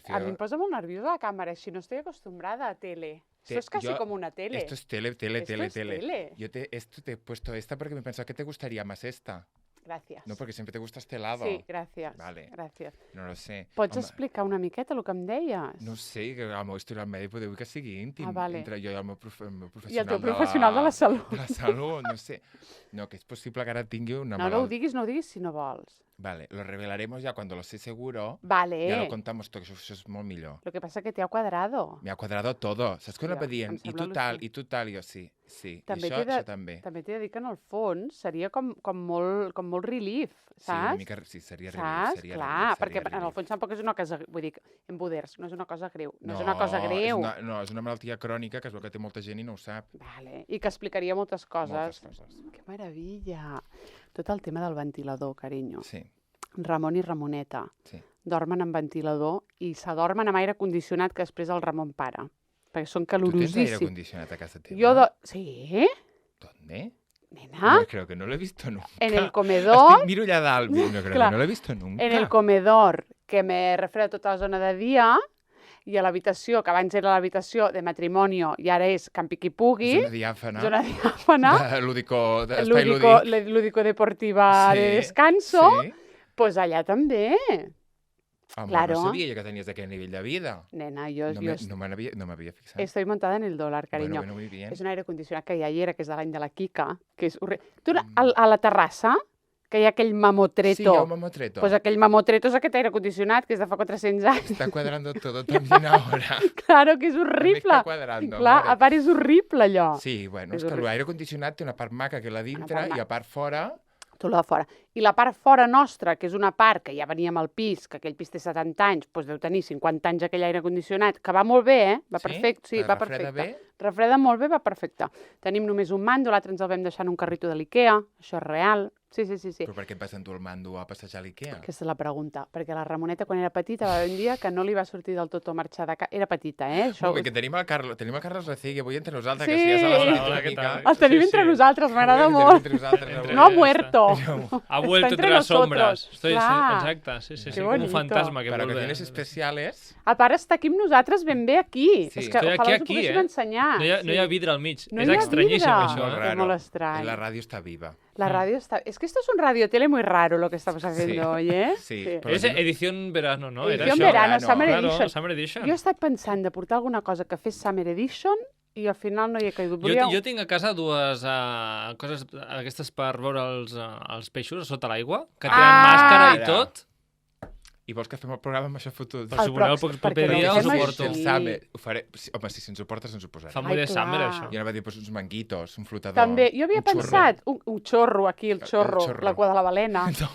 A mi em posa molt nerviosa la càmera, així no estoy acostumbrada a tele. Esto es casi como una tele. Esto es tele. Esto es tele. Yo esto te he puesto esta porque me pensaba que te gustaría más esta. Gràcies. No, porque siempre te gusta este lado. Sí, gràcies. Vale. Gràcies. No lo sé. Pots explicar una miqueta el que em deies? No sé, que el meu historial mèdic podeu que sigui íntim. Vale. Entre jo i el meu professional. I el teu professional de la salut. De la salut, no sé. No, que és possible que ara tingui una No ho diguis si no vols. Vale, lo revelaremos ya cuando lo sé seguro. Vale. Ya lo contamos todo, que això és molt millor. Lo que pasa que te ha cuadrado. Me ha cuadrado todo. Saps quan anava dient? I tu tal, i tu tal, i jo sí. També I això també. També t'he de dir que en el fons seria com molt relief, saps? Sí, una mica, sí, seria relief. Saps? Clar, perquè en el fons tampoc és una cosa... Vull dir, emboders, no és una cosa greu. No és una cosa greu. No, és una malaltia crònica que es veu que té molta gent i no ho sap. Vale. I que explicaria moltes coses. Moltes coses. Que meravella. Tot el tema del ventilador, carinyo. Sí. Ramon i Ramoneta. Sí. Dormen amb ventilador i s'adormen amb aire condicionat que després el Ramon para. Perquè són ¿Tú calorosíssims. tienes aire acondicionado a casa teva? Sí? ¿Dónde? Nena. No, creo que no lo he visto nunca. En el comedor. Miro allà dalt, no, creo que no lo he visto nunca. En el comedor, que me refreda tota la zona de dia, i a l'habitació, que abans era l'habitació de matrimoni i ara és campiqui-pugui. Zona diàfana. Zona diàfana. Lúdico-deportiva de descanso. Sí. Pues allà també. Home, Claro. no sabia jo que tenies aquell nivell de vida. Nena, jo No m'havia fixat. estoy montada en el dólar, cariño. Bueno, muy bien. És un aire condicionat que ja hi era, que és de l'any de la Kika, que és horrible. Tu, a la terrassa, que hi ha aquell mamotreto. Sí, hi ha un mamotreto. Pues aquell mamotreto és aquest aire condicionat, que és de fa 400 anys. Está cuadrando todo también ahora. Claro, que és horrible. Está cuadrando. Clar, madre. a part és horrible, allò. Sí, bueno, És és que horrible. l'aire condicionat té una part maca que la dintre i a part fora... Tot lo de fora. I la part fora nostra, que és una part que ja veníem al pis, que aquell pis té 70 anys, doncs deu tenir 50 anys aquell aire condicionat, que va molt bé, Va perfecte. Sí, va refreda perfecte. bé? Refreda molt bé, va perfecte. Tenim només un mando, l'altre ens el vam deixar en un carrito de l'Ikea, això és real. Sí. Però per què et vas endur el mando a passejar a l'Ikea? Aquesta és la pregunta, perquè la Ramoneta, quan era petita, va haver un dia que no li va sortir del tot a marxar de casa. Era petita, Això... Perquè tenim el Carles Recigue avui entre nosaltres, Sí. que si ja se l'ha Hola, què tal? El tenim entre nosaltres, m'agrada molt. No ha muerto. Ha vuelto entre las sombras. Exacte, sí, Qué com un bonito. fantasma que Per vuelve. ocasiones especiales... A part, està aquí amb nosaltres ben bé aquí. Sí. És que Estoy ojalà us ho aquí, poguéssim ensenyar. No hi ha vidre al mig. No És hi ha estranyíssim, vidre. això. Es raro. molt estrany. La radio está viva. La radio está... Es que esto es un radiotele muy raro lo que estamos haciendo hoy, Sí. Sí. És edición verano, no? Era Edición això? verano, Summer Claro, Edition. Summer Edition. Jo he estat pensant de portar alguna cosa que fes Summer Edition i al final no hi he caigut. Jo tinc a casa dues coses aquestes per veure els peixos a sota l'aigua, que tenen màscara i tot. I vols que fem el programa amb això fotut? Per si voleu el proper perquè dia ho us ho fem porto. així. El Summer, ho faré... Home, si ens ho portes, ens ho posarem. Fa molt de Ai, summer, clar. això. Jo anava a dir pues, uns manguitos, un flotador. També, jo havia un xorro. pensat un xorro aquí, el xorro, xorro. la cua de la balena. No.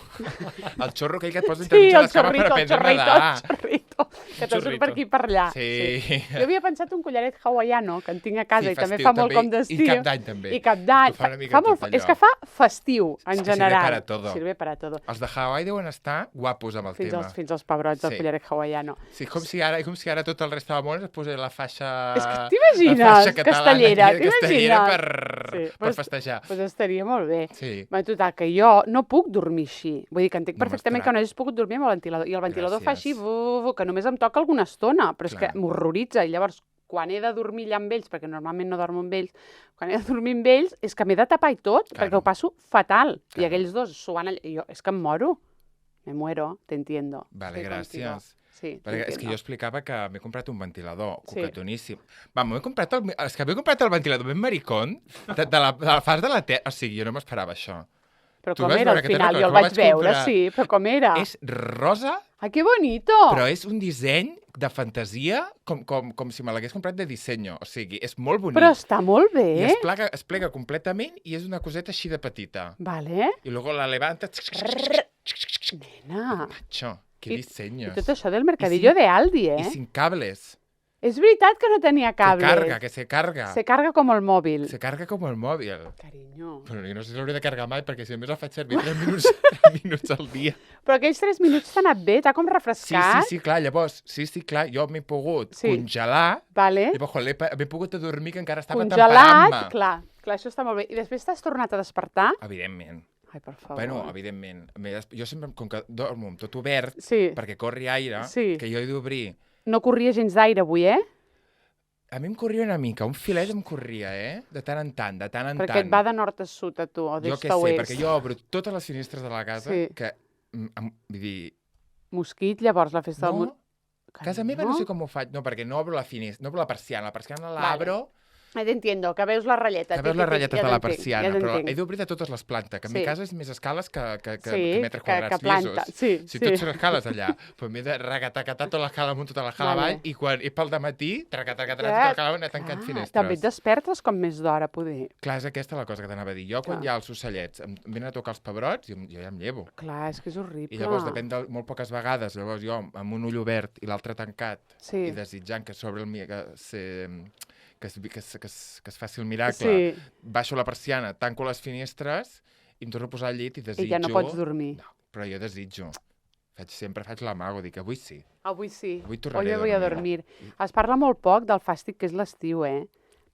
El xorro aquell que et posa Sí, entremig a el les cames per xorrito, el aprendre a xorrito, nedar. el xorrito, que te surt xorrito. per aquí i per allà. Sí. Jo havia pensat un collaret hawaiano, que en tinc a casa Sí, i també festiu, fa molt també. com d'estiu. I Cap d'Any, també. I Cap d'any. Que fa una mica tot allò. És que fa festiu, en És que general. sirve para todo. Sirve para todo. Els de Hawaii deuen estar guapos amb el tema. Fins als pebrots del Sí. collaret hawaiano. Sí, com si ara tot el resta del món es posés la faixa... És que t'imagines, la faixa catalana, castellera, castellera t'imagines? per festejar. Doncs estaria molt bé. Sí. Bé, total, que jo no puc dormir així. Vull dir que entenc No perfectament m'estarà. que no hagis pogut dormir amb el ventilador. I el ventilador fa així, Gràcies. que només em toca alguna estona, però és Clar. que m'horroritza. I llavors, quan he de dormir allà amb ells, perquè normalment no dormo amb ells, quan he de dormir amb ells, és que m'he de tapar i tot, Claro. perquè ho passo fatal. Claro. I aquells dos suant allà... I jo, és que em moro. Me muero, te entiendo. Vale, Estoy contigo. gràcies. Sí, Perquè és que t'entiendo. jo explicava que m'he comprat un ventilador Sí. coquetoníssim. Va, m'he comprat el ventilador ben maricón de la fase de la Terra. O sigui, jo no m'esperava això. Però Tu com vas era veure al que final? te'n Jo el recordes vaig que veure, comprar- sí, però com era? És rosa, Ai, que bonito! però és un disseny de fantasia com si me l'hagués comprat de disseny. O sigui, és molt bonic. Però està molt bé. I es plega completament i és una coseta així de petita. Vale. I luego la levanta... Nena. Macho, qué I diseños. tot això del mercadillo de Aldi, Y sin cables. És veritat que no tenia cables. Se carga. Se carga com el mòbil. Se carga como el móvil. Carinyo. Però jo no sé si l'hauré de carregar mai, perquè si només el faig servir 3 minuts al dia. Però aquells 3 minuts t'han anat bé, t'ha com refrescat. Sí, clar, llavors, clar, jo m'he pogut Sí. congelar, Vale. llavors quan m'he pogut adormir, que encara estava Congelat, temperant-me. clar, això està molt bé. I després t'has tornat a despertar? Evidentment. Ai, per favor. Bueno, evidentment. Jo sempre, com que dormo amb tot obert, Sí. perquè corri aire, Sí. que jo he d'obrir No corria gens d'aire avui, A mi em corria una mica, un filet em corria, De tant en tant, de tant en tant. Perquè et va de nord a sud, a tu, o Jo d'est què a sé, oest. perquè jo obro totes les finestres de la casa, Sí. que, vull dir, Mosquit, llavors, la festa del... no, casa meva no sé com ho faig, no, perquè no obro la finestra, no obro la persiana l'obro, T'entiendo, que veus la ratlleta. que veus les ratlletes de la t'entenc, persiana, ja però t'entenc. he d'obrir de totes les plantes, que a mi Sí. casa és més escales que Sí, metres quadrats que planta. llisos. Sí, Si sí. tots són escales allà, però m'he de regatacatar tota l'escala amunt, tota l'escala Vale. avall, i quan és pel dematí, regatacatar Ja, tota l'escala anar tancant També et finestres. despertes com més d'hora, poder. Clar, és aquesta la cosa que t'anava a dir. Jo, quan Clar. hi ha els ocellets, em venen a tocar els pebrots, jo ja em llevo. Clar, és que és horrible. I llavors, depèn de molt poques vegades, llavors jo amb un ull obert i l'altre tancat Sí. i desitjant que s'obri que es faci el miracle, Sí, baixo la persiana, tanco les finestres i em torno a posar al llit i desitjo... i ja no pots dormir. No, però jo desitjo. Sempre faig l'amago, dic, avui sí. Avui sí. Avui tornaré Hoy a voy a dormir. dormir. Es parla molt poc del fàstic que és l'estiu,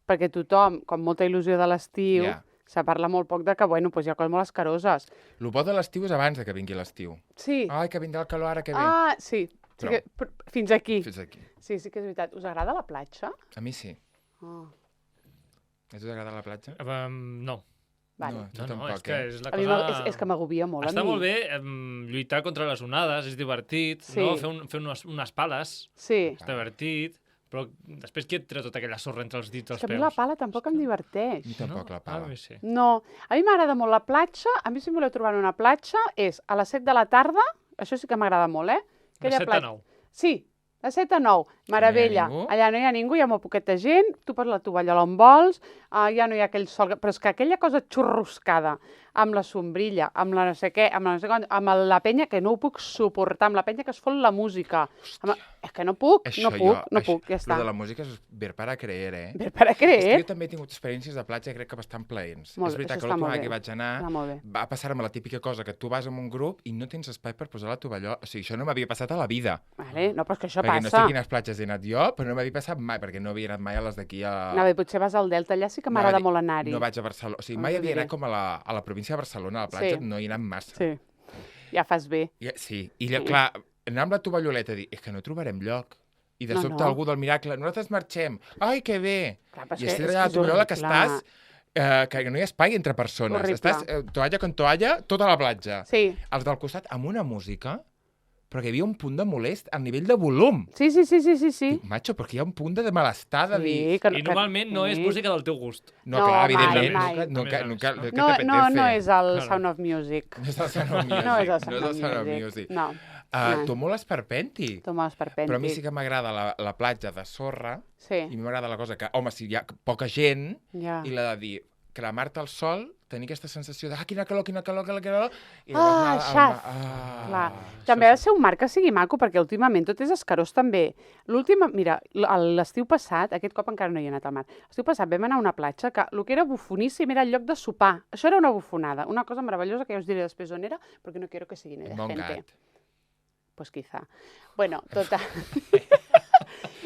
Perquè tothom, com molta il·lusió de l'estiu, Ja. se parla molt poc de que, bueno, doncs hi ha coses molt escaroses. El bo de l'estiu és abans de que vingui l'estiu. Sí. Ai, que vindrà el calor ara que ve. Ah, sí. Sí Però- que, fins aquí. Fins aquí. Sí, sí que és veritat. Us agrada la platja? A mi sí. Oh. A tu t'agrada la platja? No. Vale. No, tu No, tampoc, és que és la A mi cosa... és que m'agobia molt. Està a mi. molt bé lluitar contra les onades, és divertit, Sí. no? Fer unes pales, Sí. és divertit, però després qui et treu tota aquella sorra entre els dits És dels que a mi peus? la pala tampoc em diverteix. A mi tampoc, la pala. A mi sí. No, a mi m'agrada molt la platja. A mi si em voleu trobar en una platja és a les 7 de la tarda, això sí que m'agrada molt, De 7 a 9. Sí, de 7 a 9, meravella. ningú? Allà no hi ha ningú, hi ha molt poqueta gent, tu poses la tovallola on vols, ja no hi ha aquell sol... Però és que aquella cosa xurruscada, amb la sombrilla, amb la no sé què, amb la no sé quant, amb la penya, que no ho puc suportar, amb la penya que es fot la música. És que no puc, no puc, ja està. Lo de la música és ver para creer, Ver para És que creer. jo també he tingut experiències de platja, crec que bastant plaents. Molt És bé, veritat això que està l'última molt vegada que bé. vaig anar Està molt bé. va passar-me la típica cosa que tu vas amb un grup i no tens espai per posar la tovallola. O sigui, això no m'havia passat a la vida. Vale, no, però és que això perquè no sé passa. a quines platges he anat jo, però no m'havia passat mai, perquè no havia anat mai a les d'aquí a... No, bé, potser vas al Delta, allà sí que m'agrada molt anar-hi. No vaig a Barcelona. O sigui, No mai t'ho havia diré. anat com a la província de Barcelona, a la platja, Sí. no hi he anat massa. Sí, ja fas bé. Sí, clar, anar amb la tovalloleta a dir, és que no trobarem lloc. I de No, sobte no. algú del miracle, nosaltres marxem. Ai, que bé! Clar, però és I que- estic és allà a la que és tovallola que horrible. estàs... que no hi ha espai entre persones. Horrible. Estàs toalla con toalla, tota la platja. Sí, Els del costat amb una música, però que hi havia un punt de molest al nivell de volum. sí. Dic, macho, perquè hi ha un punt de malestar de dir... Sí, que, I normalment no és sí. música del teu gust. No, No, clar, mai, evidentment. mai. Nunca, A més, nunca, no. ¿qué No, te no, apetece? no és el Claro. Sound of Music. No és el Sound of Music. No és el No Sound és of el Sound of Music. Music. No. no. Tu molt esperpèntic. Tomes per Però a mi sí pèntic. que m'agrada la platja de sorra i Sí, m'agrada la cosa que, home, si hi ha poca gent, ja. i la de dir, cremar-te al sol, tenir aquesta sensació de quina calor, i Ah, llavors xaf. Clar. També ha de ser un mar que sigui maco, perquè últimament tot és escarós també. Mira, l'estiu passat, aquest cop encara no hi he anat al mar, l'estiu passat vam anar a una platja que el que era bufoníssim era el lloc de sopar. Això era una bufonada, una cosa meravellosa que ja us diré després on era, perquè no quiero que sigui de Bon gente. gat. Pues quizá. Bueno, total.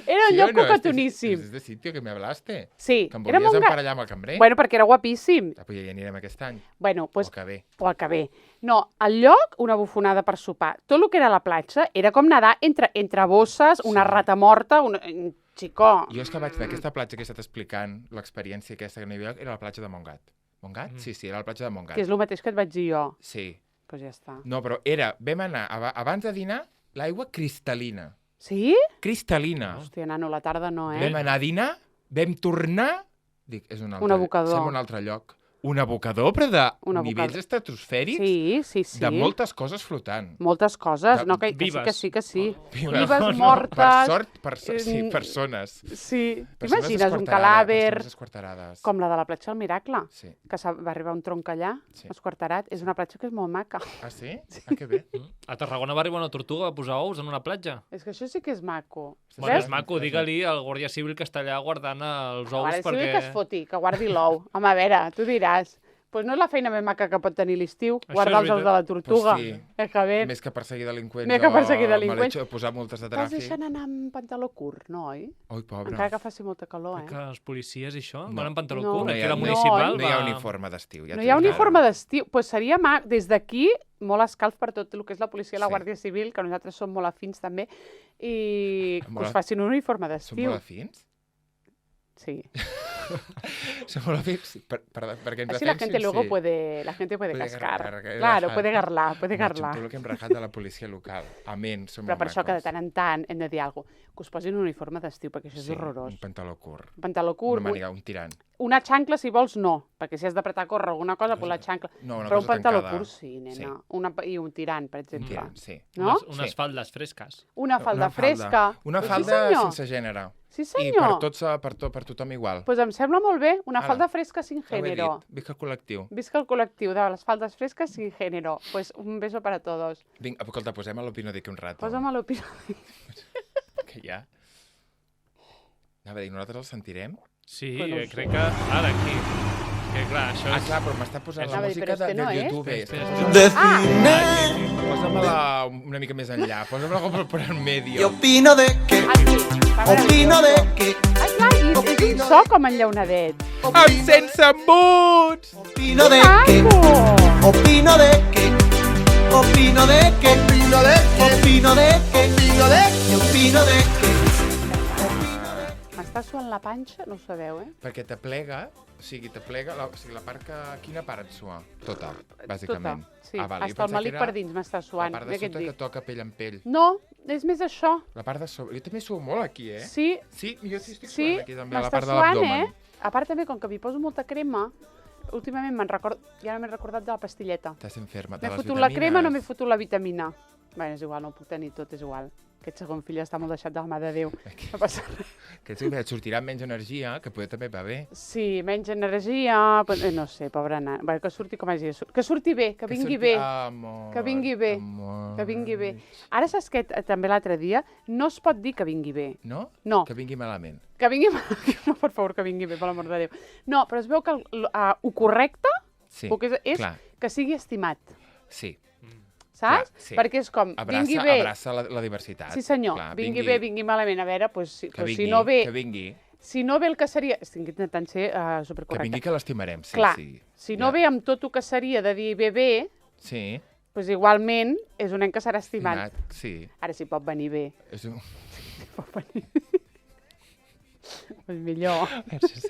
Era un ¿Sí lloc o no? coquetoníssim. És de sitio que me hablaste. Sí, Que em era volies molt emparellar amb el cambrer. Bueno, perquè era guapíssim. Ah, però ja hi anirem aquest any. Bueno, pues, O que bé. o el que bé. No, al lloc, una bufonada per sopar. Tot el que era la platja era com nedar entre bosses, una rata morta, un xicó. Jo és que vaig d'aquesta platja que he estat explicant, l'experiència aquesta que no hi havia, era la platja de Montgat. Montgat? Sí, era la platja de Montgat. Que és el mateix que et vaig dir jo. Sí. Pues ja està. No, però vam anar, abans de dinar, l'aigua cristal·lina. Sí? Cristal·lina. Hòstia, nano, la tarda no, Vam anar a dinar, vam tornar... Dic, és un altre, Un abocador. Sembla un altre lloc. Un abocador, però de Un abocador. nivells estratosfèrics, Sí. de moltes coses flotant. Moltes coses, De- no, que vives. sí. Vives. Vives mortes. Sí, persones. Sí. Persones T'imagines un esquarterades, cadàver, persones esquarterades. com la de la platja del Miracle, Sí. que va arribar un tronc allà, Sí. esquarterat. És una platja que és molt maca. Ah, sí? Ah, que bé. A Tarragona va arribar una tortuga a posar ous en una platja. És que això sí que és maco. Bueno, Veus? és maco, digue-li al guàrdia civil que està allà guardant els ous Ara sí perquè... que es foti, que guardi l'ou. Home, a veure, tu diràs. Pues no és la feina més maca que pot tenir l'estiu, Això guardar és els ous de la tortuga. Pues sí. Que bé. Més que perseguir delinqüents Més que perseguir delinqüents. me l'he hecho posar multes de Te'ls tràfic. deixen anar amb pantaló curt, no, oi? Ui, pobre. Encara que faci molta calor, Que els policies i això No. van amb pantaló No. curt. No hi Aquí ha- la no hi- municipal No hi ha va... uniforme d'estiu. Ja No t'ho hi ha dic ara. uniforme d'estiu. Pues seria mac. Des d'aquí, molt escalf per tot el que és la policia i la Sí. Guàrdia Civil, que nosaltres som molt afins també, i que Molt us facin un uniforme Són d'estiu. molt afins? Sí. Són molt afins? Perquè ens Así la defensin, gente luego sí. puede Puede cascar. garlar, Claro, rajar. puede garlar, puede Macho, garlar. tot el que hem rajat de la policia local. Amén, som Però molt per això que de macos. tant en tant hem de dir alguna cosa. Que us posin un uniforme d'estiu, perquè això és Sí, horrorós. un pantaló curt. Un pantaló curt, Una màniga, un tirant. una xancla, si vols, no. Perquè si has d'apretar a córrer alguna cosa, pues la xancla. No, una Però un cosa pantaló tancada. curt, sí, nena. Sí. I un tirant, per Un exemple. tirant, sí. No? Unes Sí. faldes fresques. Una falda Una fresca. Una Pues falda sí, senyor. sense gènere. Sí, I senyor. per tothom igual. Pues em sembla molt bé. Una Ara, falda fresca sin Ja ho he género. dit. Visca el col·lectiu. Visca el col·lectiu de les faldes fresques sin género. Pues un beso para todos. Vinga, escolta, posem a l'opino de que un rato. Posa'm a l'opinió. Que ja... Anava a dir, nosaltres el sentirem? Sí, Pues no ho sé. crec que ara aquí. Que clar, això Ah, és... clar, però m'està posant la Anava a dir, música però este no de és. YouTube. Este, Posa'm-la una mica més enllà. Posa'm-la por en Y medio. opino de que, Aquí. opino de que, Ai, clar, i és un so com enllaonadet. Amb sense embuts! opino de que, Maco! opino de que, opino de que, opino de que, opino de que, opino de que. M'està suant la panxa? No ho sabeu, eh? Perquè t'aplega, o sigui, la part que... Quina part et sua? Tota, bàsicament. Tota, sí. vale, jo Hasta el pensava que malic era per dins m'està La suant. part Ve de què et sota que dic. toca pell amb pell. No, és més això. La part de sobre... Jo també suo molt aquí, eh? Sí, Sí, jo sí estic sí, suant aquí també, a la m'està part de suant, l'abdomen. A part també, com que m'hi poso molta crema, últimament ja no m'he recordat de la pastilleta. Estàs enferma. M'he fotut la crema, no m'he fotut la vitamina. Bé, és igual, no ho puc tenir tot, és igual. Aquest segon fill està molt deixat de la mà de Déu. No passa res. Que et sortirà amb menys energia, que poder també va bé. Sí, menys energia, no sé, pobra nana. Bé, que surti com hagi de sortir. Que surti bé, que vingui bé. Amor, Que vingui bé, amor. que vingui bé. Ara saps que també l'altre dia no es pot dir que vingui bé. No? No. Que vingui malament. Que vingui no, per favor, que vingui bé, per l'amor de Déu. No, però es veu que ho correcte Sí, el que és clar. que sigui estimat, Sí. saps? Clar, sí. Perquè és com, vingui bé. Abraça la diversitat. Sí, senyor, Clar, vingui bé, vingui malament. A veure, pues, Que vingui, si no ve... que vingui. Si no ve el que seria... Estic intentant ser Que supercorrecte. vingui que l'estimarem, sí, Clar, sí. si no ve amb tot el que seria de dir bé, Sí. pues igualment és un nen que serà estimat. Sí. Ara sí pot venir bé. És un... Pot venir pues millor.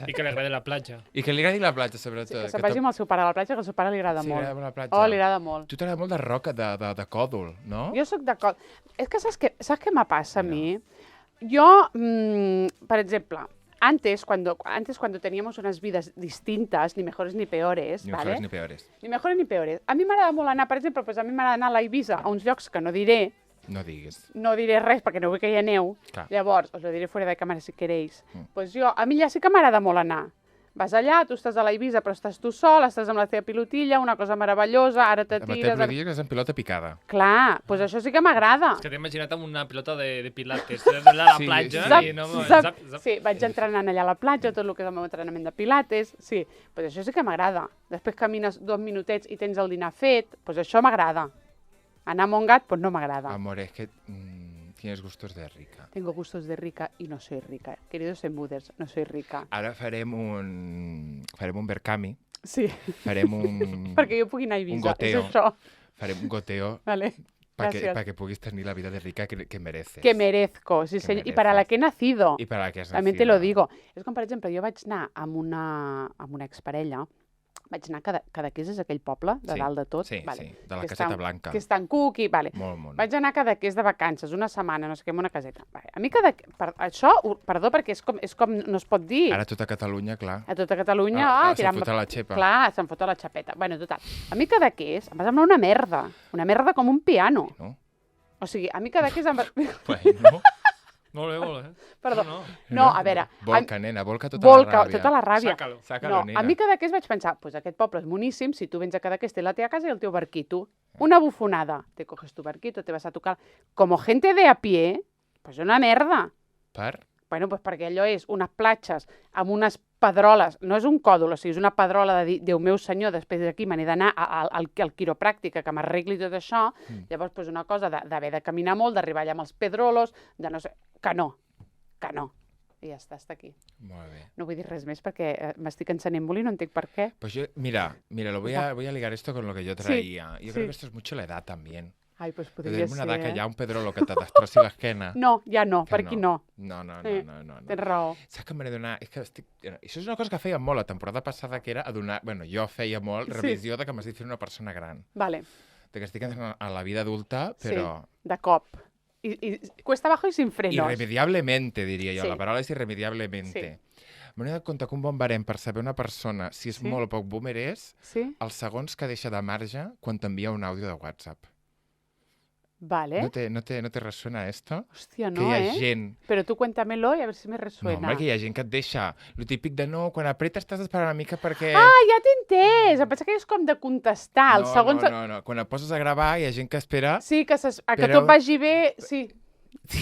I que li agrada la platja. I que li agradi la platja, sobretot. Que se'n vagi amb el seu pare a la platja, que al seu pare li agrada Sí, molt. li agrada la platja. Oh, li agrada molt. Tu t'agrada molt de roca, de còdol, no? Jo sóc d'acord. És que saps què me passa a mi? Jo, per exemple, antes, cuando teníamos unas vidas distintas, ni mejores ni peores, Ni ¿vale? mejores ni peores. Ni mejores ni peores. A mi m'agrada molt anar, per exemple, pues a mi m'agrada anar a la Eivissa, a uns llocs que no diré res perquè no vull que hi ha neu. Clar. Llavors, us lo diré fuera de càmera si queréis. Pues jo, a mi allà sí que m'agrada molt anar. Vas allà, tu estàs a la Eivissa, però estàs tu sol, estàs amb la teva pilotilla, una cosa meravellosa, ara te Amb la tires... teva pilotilla que és en pilota picada. Clar, doncs això sí que m'agrada. És que t'he imaginat amb una pilota de pilates, allà a la Sí, platja zap, i no... Zap. Sí, vaig entrenant allà a la platja, tot el que és el meu entrenament de pilates, sí, doncs això sí que m'agrada. Després camines 2 minutets i tens el dinar fet, doncs això m'agrada. Anar amb un gat, doncs no m'agrada. Amor, es que tienes gustos de rica. Tengo gustos de rica y no soy rica. Queridos embuders, no soy rica. Ara farem un Berkami, Sí, farem un... perquè jo pugui anar a Eivissa, és goteo. això. Farem un goteo Vale. Gràcies. para que puguis tenir la vida de rica que mereces. Que merezco, sí, Que senyor. Y mereces. para la que he nacido. I per a què has També te nacido. lo digo. És com, per exemple, jo vaig anar amb una exparella, vaig anar a Cadaqués, és aquell poble de Sí, dalt de tot. sí, vale. sí, de la que caseta està, blanca. Que està en Cuqui, vale. Molt mono. Vaig anar a Cadaqués de vacances, una setmana, no sé què, en una caseta. Vale. A mi això, perdó, perquè és com no es pot dir. Ara tota Catalunya, clar. A tota Catalunya, se'n tirant... fot a la xepa. Clar, se'n fot a la xapeta. Bueno, total. A mi Cadaqués em va semblar una merda com un piano. No? O sigui, a mi Cadaqués em va... Bueno. Molt bé, molt bé. Perdó. No, No, a veure... Volca, nena, volca tota Volca, la ràbia. tota la ràbia. Sácalo. Sácalo, No, nena. a mi Cadaqués vaig pensar, pues aquest poble és boníssim, si tu vens a Cadaqués, té la teva casa i el teu barquito. Una bufonada. Te coges tu barquito, te vas a tocar... Como gente de a pie, pues una merda. Per? Bueno, pues perquè allò és unes platges amb unes pedroles, no és un còdol, o sigui, és una pedrola de dir, Déu meu senyor, després d'aquí me n'he d'anar al quiropràctic que m'arregli tot això, llavors doncs, una cosa d'haver de caminar molt, d'arribar allà amb els pedrolos, de no sé, que no. I ja està aquí. Molt bé. No vull dir res més perquè m'estic encenent molt i no entenc per què. Pues yo, mira, voy a ligar esto con lo que yo traía. Yo creo que esto es mucho la edad también. Ai, doncs De podria ser, una edad que ya un pedrolo que te destrossi l'esquena. No, ja no, Que per aquí no. No. Tens raó. Saps que m'he de donar... És que estic... Això és una cosa que feia molt la temporada passada, que era a donar... Bueno, jo feia molt revisió de que m'has dit fer una persona gran. Vale. De que estic entrant a la vida adulta, però... Sí, de cop. I cuesta abajo y sin frenos. Irremediablemente, diria jo. Sí. La paraula és irremediablemente. M'he donat compte que un bon barem per saber una persona si és molt o poc boomer és Sí? els segons que deixa de marge quan t'envia un àudio de WhatsApp. Vale. ¿No te resuena esto? Hòstia, Que no, hi ha gent... Però tu cuéntamelo y a ver si me No, resuena. home, que hi ha gent que et deixa lo típic de no, quan apretes t'has d'esperar una mica perquè... Ah, ja t'he entès! Em pensa que és com de contestar. Els segons... No. Quan et poses a gravar hi ha gent que espera... Sí, que, que Però- tot vagi bé... Sí,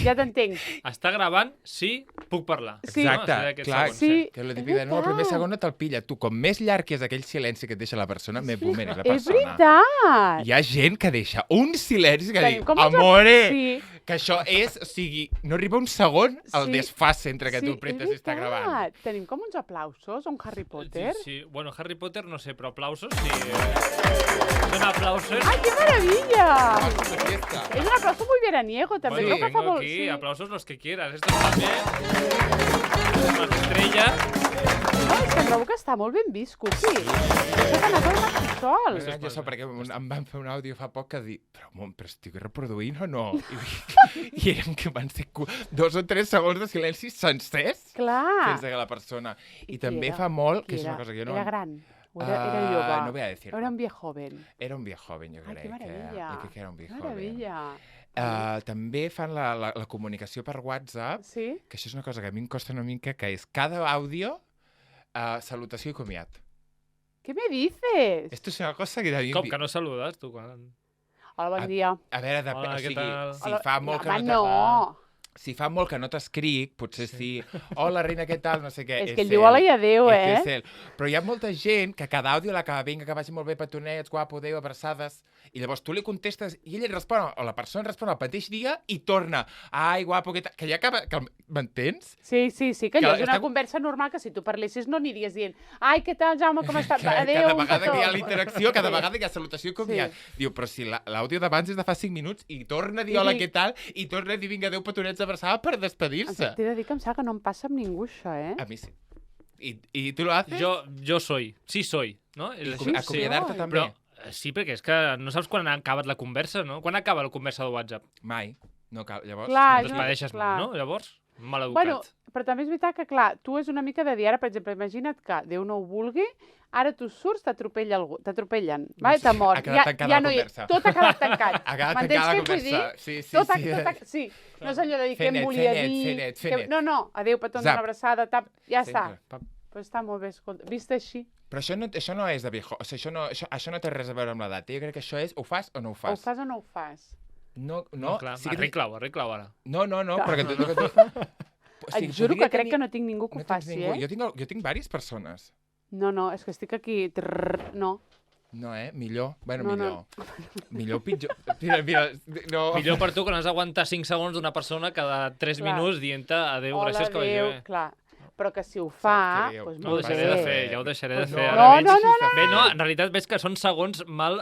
ja t'entenc. Està gravant, sí, puc parlar. Sí. Exacte, No? O sigui, aquests clar, segons, Sí. que lo típic de no, el primer segon no te'l pilla. Tu, com més llarg és aquell silenci que et deixa la persona, més boomer és la És persona. veritat! Hi ha gent que deixa un silenci que Tenim diu, com els- amore, Sí. que això és, o sigui, no arriba un segon al Sí. desfase entre que tu Sí, apretes és i està gravant. veritat. Tenim com uns aplausos, un Harry Potter. Sí. Bueno, Harry Potter no sé, però aplausos sí. Són aplausos. ¡Ay, qué maravilla! Vamos de fiesta. Es un aplauso muy veraniego también. Bueno, Creo que fa tengo molt... aquí sí. aplausos los que quieras. Esto también. Una estrella. No, és que trobo que està molt ben vist, Cookie. Això t'ha anat al Martissol. Jo sé perquè em van fer un àudio fa poc que dir, però estic reproduint o no? I eren que van ser 2 o 3 segons de silenci sencers Clar. sense que la persona... I qui també era? fa molt, Qui que és una era? cosa que jo no... Era gran. O era jove. No voy a decirlo. Era un viejo joven. Era un viejo joven, jo Ai, crec. que maravilla. Jo crec que era un viejo Que joven. maravilla. També fan la comunicació per WhatsApp, Sí? que això és una cosa que a mi em costa una mica, que és cada àudio, salutació i comiat. ¿Qué me dices? Esto es una cosa que... Com que no saludes, tu? Quan... Hola, bon dia. A veure, Hola, o què sigui, tal? si Hola. fa molt que Home, no... no. Si fa molt que no t'escric, potser sí. Hola, reina, què tal? No sé què. És que ell diu hola i adéu, És eh? ell. Però hi ha molta gent que cada àudio l'acaba, vinga, que vagi molt bé, petonets, guapo, adéu, abraçades. I llavors tu li contestes i ell et respon, o la persona respon el mateix dia i torna. Ai, guapo, què tal? Que ja acaba... M'entens? Sí, que allò és una està- conversa normal que si tu parlessis no aniries dient ai, què tal, Jaume, com estàs? Cada Adéu, un vegada petó. que hi ha la interacció, cada Sí. vegada hi ha salutació i comiat. Diu, però si l'àudio d'abans és de fa 5 minuts i torna a dir I hola, dic- què tal? I torna a dir vinga, adéu, petonets, abraçada per despedir-se. T'he de dir que em sembla que no em passa amb ningú, això, eh? A mi sí. I tu lo haces? Jo soy. Sí soy. No? És així? Acomiadar-te Sí. també? Però sí, perquè és que no saps quan ha acabat la conversa, no? Quan acaba la conversa de WhatsApp? Mai. No cal. Llavors... Clar, No jo- despedeixes clar. molt, no? Llavors, mal educat. Bueno, però també és veritat que, clar, tu és una mica de dir, ara, per exemple, imagina't que Déu no ho vulgui, ara tu surts, t'atropellen, vale? Te mor. Ha quedat tancada la no conversa. Tot ha quedat tancat. Ha quedat M'entens tancada la què vull dir? conversa. Sí. Sí. No és allò de dir Fer què em net, volia fer net, dir... fer net, fer que- net. No, adéu, petons, Zap. una abraçada, tap, ja està. Sempre. Pam. Però està molt bé, escolta, vist així. Però això no és de viejo. O sigui, això no té res a veure amb l'edat. Jo crec que això és ho fas o no ho O ho fas. fas o no ho fas? No, clar, sí que arregla-ho ara. No, Clar. perquè tu... Et juro que crec que no tinc ningú que ho faci, ningú. eh? Jo tinc diverses persones. No, és que estic aquí... No. No, millor. Bueno, No, millor. no. Millor o pitjor. Mira, no. Millor per tu que no has d'aguantar 5 segons d'una persona cada 3 Clar. minuts dient-te adéu, Hola, gràcies, que vagi adéu, bé. clar. Però que si ho fa, greu. doncs No ho molt deixaré de bé. fer, ja ho deixaré de No, fer. no, Ara veig- no, no, Bé, no, en realitat veig que són segons mal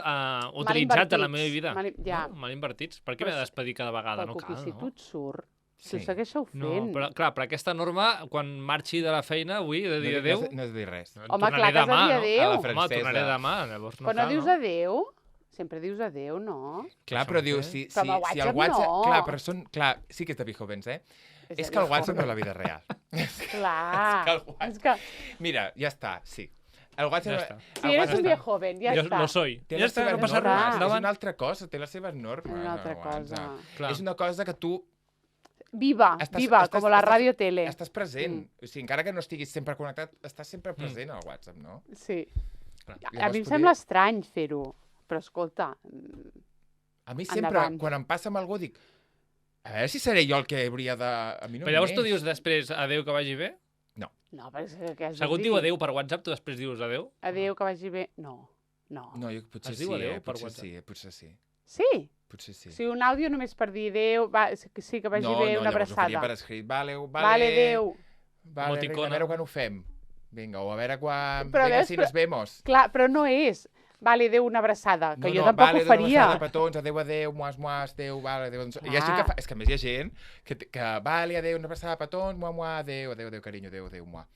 utilitzats en la meva vida. Ja. No, mal invertits. Per què Però m'he de despedir cada vegada? Però, No Cuqui, cal, si tu no? et surt, Sí. tu segueixo No, fent. però clar, per aquesta norma, quan marxi de la feina avui, he de dir adéu, No has de dir res. Home, tornaré clar que has de demà, dir no? adéu. A la Home, francesa. tornaré demà, llavors no Però no cal, dius no? adéu? Sempre dius adéu, no? Clar, Això però ho diu, sé. si Però amb el el WhatsApp WhatsApp... no. Clar, però clar, sí que és de viejovens, eh? És que el WhatsApp no és la vida real. Clar. És que el WhatsApp- És que... Mira, ja està, sí. El WhatsApp... Ja està. Si eres un viejo joven, ja Jo està. lo soy. Té Ja les està, seves no passa normes. res. És Endavant. una altra cosa, té les seves normes. Una altra el cosa. WhatsApp. Clar. És una cosa que tu Viva, com la ràdio-tele. estàs present. O sigui, encara que no estiguis sempre connectat, estàs sempre present al WhatsApp, no? Sí. Clar. A mi em sembla estrany fer-ho, però escolta... A mi sempre, Endavant. quan em passa amb algú, dic a veure si seré jo el que hauria de... A mi no Però llavors tu m'és. dius després adéu, que vagi bé? No. No, però és que has de Segur et dir. diu adéu per WhatsApp, tu després dius adéu? Adéu, que vagi bé. No. No, jo potser Es diu sí, adéu per potser WhatsApp? sí, potser sí. Sí? Potser sí. Sí, un àudio només per dir adéu, sí, que vagi bé, una llavors ho faria abraçada. per escrit. Vale, Vale, adéu. Vale, vinga, Emoticona. a veure quan ho fem. Vinga, o a veure quan... Però Vinga, veus, si però- nos vemos. Clar, però no és. Vale, adéu, una abraçada, que jo no, tampoc vale, ho faria. Vale, petons, adéu, muas, adéu, vale, adéu. Hi ha gent que fa... És que a més hi ha gent que vale, adéu, una abraçada, petons, adéu, carinyo, adéu, mua.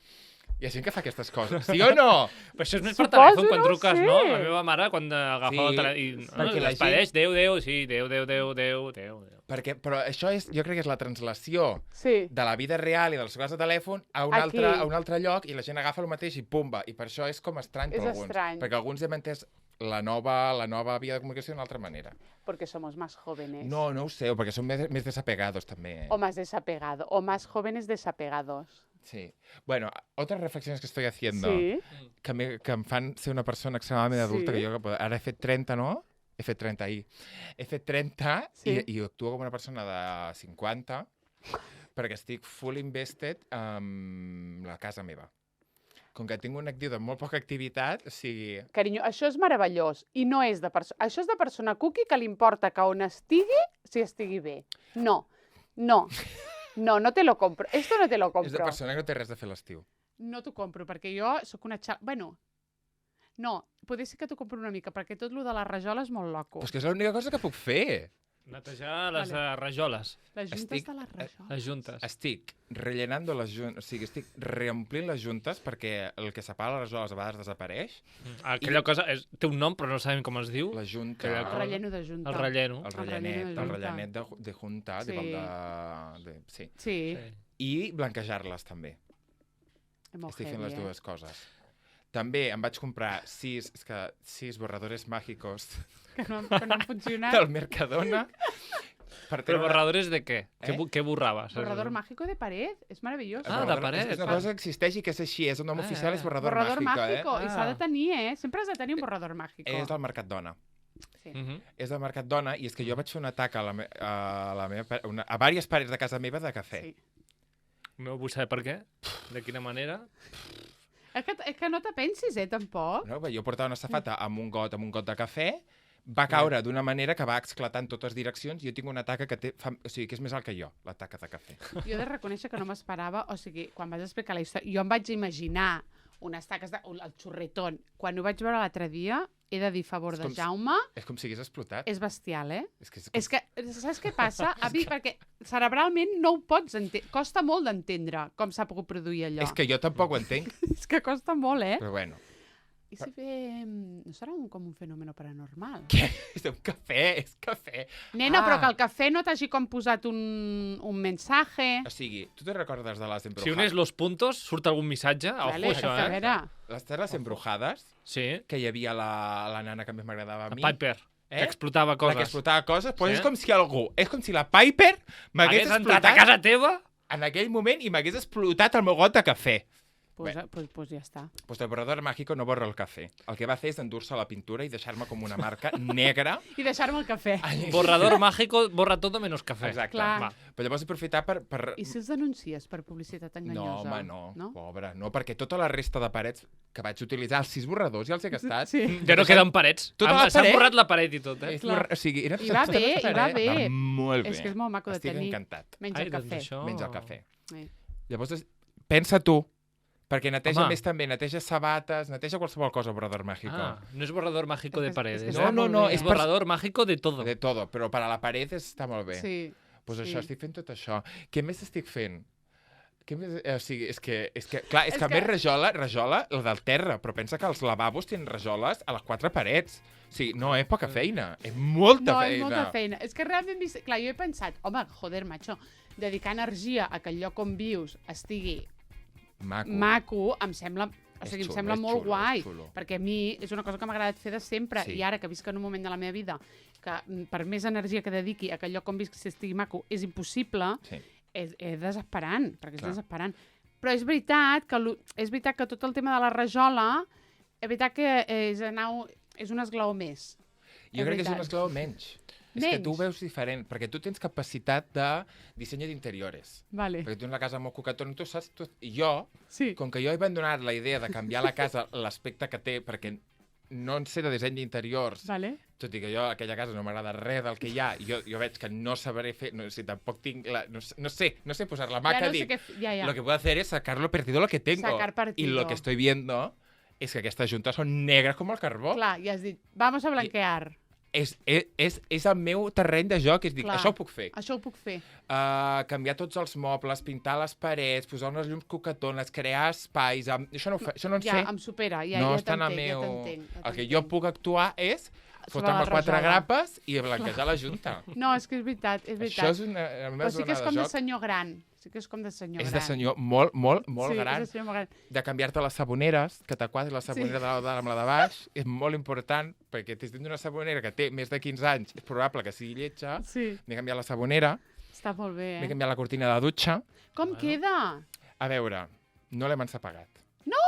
Hi ha gent que fa aquestes coses, sí o no? Però això és més per Suposo, telèfon, quan no truques, sé. no? La meva mare, quan agafa Sí, el telèfon... perquè la Despedeix, adéu, sí, adéu. Perquè, però això és, jo crec que és la translació Sí. de la vida real i dels trucats de telèfon a un, Aquí. a un altre lloc i la gent agafa el mateix i pumba. I per això és com estrany per És alguns. estrany. Perquè alguns hem entès la nova via de comunicació d'una altra manera. Porque somos más jóvenes. No ho sé, perquè són més desapegados també. O más desapegados. O más jóvenes desapegados. Sí. Bueno, otras reflexiones que estoy haciendo Sí. que em fan ser una persona extremadament adulta, Sí. que jo ara he fet 30, no? He fet 30 ahir. He fet 30 Sí. i actuo com una persona de 50 perquè estic full invested en la casa meva. Com que tinc un actiu de molt poca activitat, o sigui... Carinyo, això és meravellós. I no és de persona... Això és de persona cookie que li importa que on estigui, si estigui bé. No. No. No, no te lo compro. Esto no te lo compro. És de persona que no té res de fer a l'estiu. No t'ho compro, perquè jo sóc una xala... Bueno, no, potser sí que t'ho compro una mica, perquè tot lo de la rajola és molt loco. Però és que és l'única cosa que puc fer. Netejar les Vale. rajoles, Les juntes estic- de la rajola. les juntes. Estic rellenando les juntes, o sigui, estic reomplint les juntes perquè el que separa les rajoles a vegades desapareix. Aquella cosa té un nom, però no sabem com es diu. La junta... Aquella El cosa. relleno de junta. El relleno. El relleno de rellenet junta. de junta, Sí. sí. Sí, Sí. I blanquejar-les també. molt Estic fent heavy, les dues coses. També em vaig comprar 6 borradores mágicos Que no han funcionat. del Mercadona. Per Però treure- borradores de què? Eh? Què borraves? Borrador mágico de pared. És meravellós. Ah, de paret. És una cosa que existeix i que és així, és un nom oficial, és borrador, Borrador mágico, mágico. I s'ha de Ah. tenir, Sempre has de tenir un borrador mágico. És del Mercadona. Sí. Mhm. És del Mercadona i és que jo vaig fer un atac a diverses parets de casa meva de cafè. Sí. No vull saber per què, de quina manera. És que no te pensis, tampoc. No? Jo portava una safata amb un got de cafè, va caure d'una manera que va esclatar en totes direccions i jo tinc una taca que o sigui, que és més alt que jo, la taca de cafè. Jo he de reconèixer que no m'esperava, o sigui, quan vas explicar la història, jo em vaig imaginar unes taques, el xurretón. Quan ho vaig veure l'altre dia, he de dir a favor És de com si- Jaume, És com si hagués explotat. és bestial, És que, És que, saps què passa? A mi, perquè cerebralment no ho pots entendre. Costa molt d'entendre com s'ha pogut produir allò. és que jo tampoc ho entenc, És que costa molt, però bueno. I si fem... No serà com un fenomen paranormal? Què? És un cafè, és cafè. Nena, Ah. però que el cafè no t'hagi com posat un mensaje... O sigui, tu te recordes de les Si embrujadas? unes los puntos, surt algun missatge? Vale, Ojo, això, a veure, Les terres embrujades, Sí, que hi havia la nana que més m'agradava a la mi. Piper, Eh? que explotava La coses. que explotava coses, doncs Sí. és com si algú, és com si la Piper m'hagués Hagués entrat explotat a casa teva? en aquell moment i m'hagués explotat el meu got de cafè. pues ja està. Pues el borrador mágico no borra el cafè. El que va fer és endur-se la pintura i deixar-me com una marca negra. I deixar-me el cafè. Borrador mágico borra todo menos café. Exacte. Clar. Va. Però llavors aprofitar per... I si els denuncies per publicitat No, enganyosa? home, no. Pobre, no, perquè tota la resta de parets que vaig utilitzar, els 6 borradors ja els he gastat. Sí. Ja no queden parets. Tota la S'ha paret? borrat la paret i tot, eh? O sigui, era I va bé, va molt bé. És que és molt maco de Estic tenir. encantat. Menys Ai, el doncs cafè. això... Menys el cafè. Sí. Llavors, pensa tu, perquè neteja Home. més també, neteja sabates, neteja qualsevol cosa, borrador mágico. Ah, no és borrador mágico És de que- paredes. és que No, està no, molt no, bé. És borrador mágico de todo. De todo, però per a la paret està molt bé. Sí. Pues sí. això, estic fent tot això. Què més estic fent? Què més... O sigui, és que clar, és És que a que- més rajola la del terra, però pensa que els lavabos tenen rajoles a les 4 parets. O sigui, no és poca feina, és molta No, feina. és molta feina. És que realment, clar, jo he pensat, home, joder, macho, dedicar energia a que el lloc on vius estigui maco, em sembla... O És sigui, em xulo, sembla és molt xulo, guai, és xulo. perquè a mi és una cosa que m'ha agradat fer de sempre, Sí. i ara que visc en un moment de la meva vida que per més energia que dediqui a que el lloc on visc estigui maco és impossible, Sí. és desesperant, perquè és Clar. desesperant. Però és veritat que tot el tema de la rajola, és veritat que és un esglaó més. Jo És crec que és un veritat. esclau menys. És que tu ho veus diferent, perquè tu tens capacitat de disseny d'interiores. Vale. Perquè tens una casa molt cucatona, tu saps... I jo, Sí. com que jo he abandonat la idea de canviar la casa, l'aspecte que té, perquè no en sé de disseny d'interiors, Vale. tot i que jo a aquella casa no m'agrada res del que hi ha, i jo veig que no sabré fer... No sé, tampoc tinc... No sé posar la maca, dic... Ja. Lo que puedo hacer es sacarlo perdido lo que tengo. Sacar partido. Y lo que estoy viendo es que aquestes juntes són negres com el carbó. Clar, ja has dit, vamos a blanquear. És el meu terreny de joc, és dir, Clar. això ho puc fer. Això ho puc fer. Canviar tots els mobles, pintar les parets, posar unes llums cucatones, crear espais... Això no en Ja, sé. em supera, ja no ja està en el t'entenc, meu... ja t'entenc. El que jo puc actuar és Sobre fotre'm la quatre rajola. grapes i blanquejar la junta. No, és que és veritat, és veritat. Això és una Però sí que és com de senyor gran. Sí que és com de senyor És gran. de senyor molt sí, gran. és de senyor molt gran. De canviar-te les saboneres, que t'aquadris la sabonera de dalt amb la de baix, és molt important, perquè t'estàs dins d'una sabonera que té més de 15 anys, és probable que sigui lletja, Sí, m'he canviat la sabonera, està molt bé, m'he eh? canviat la cortina de dutxa. Com queda? A veure, no l'hem ensapagat. No!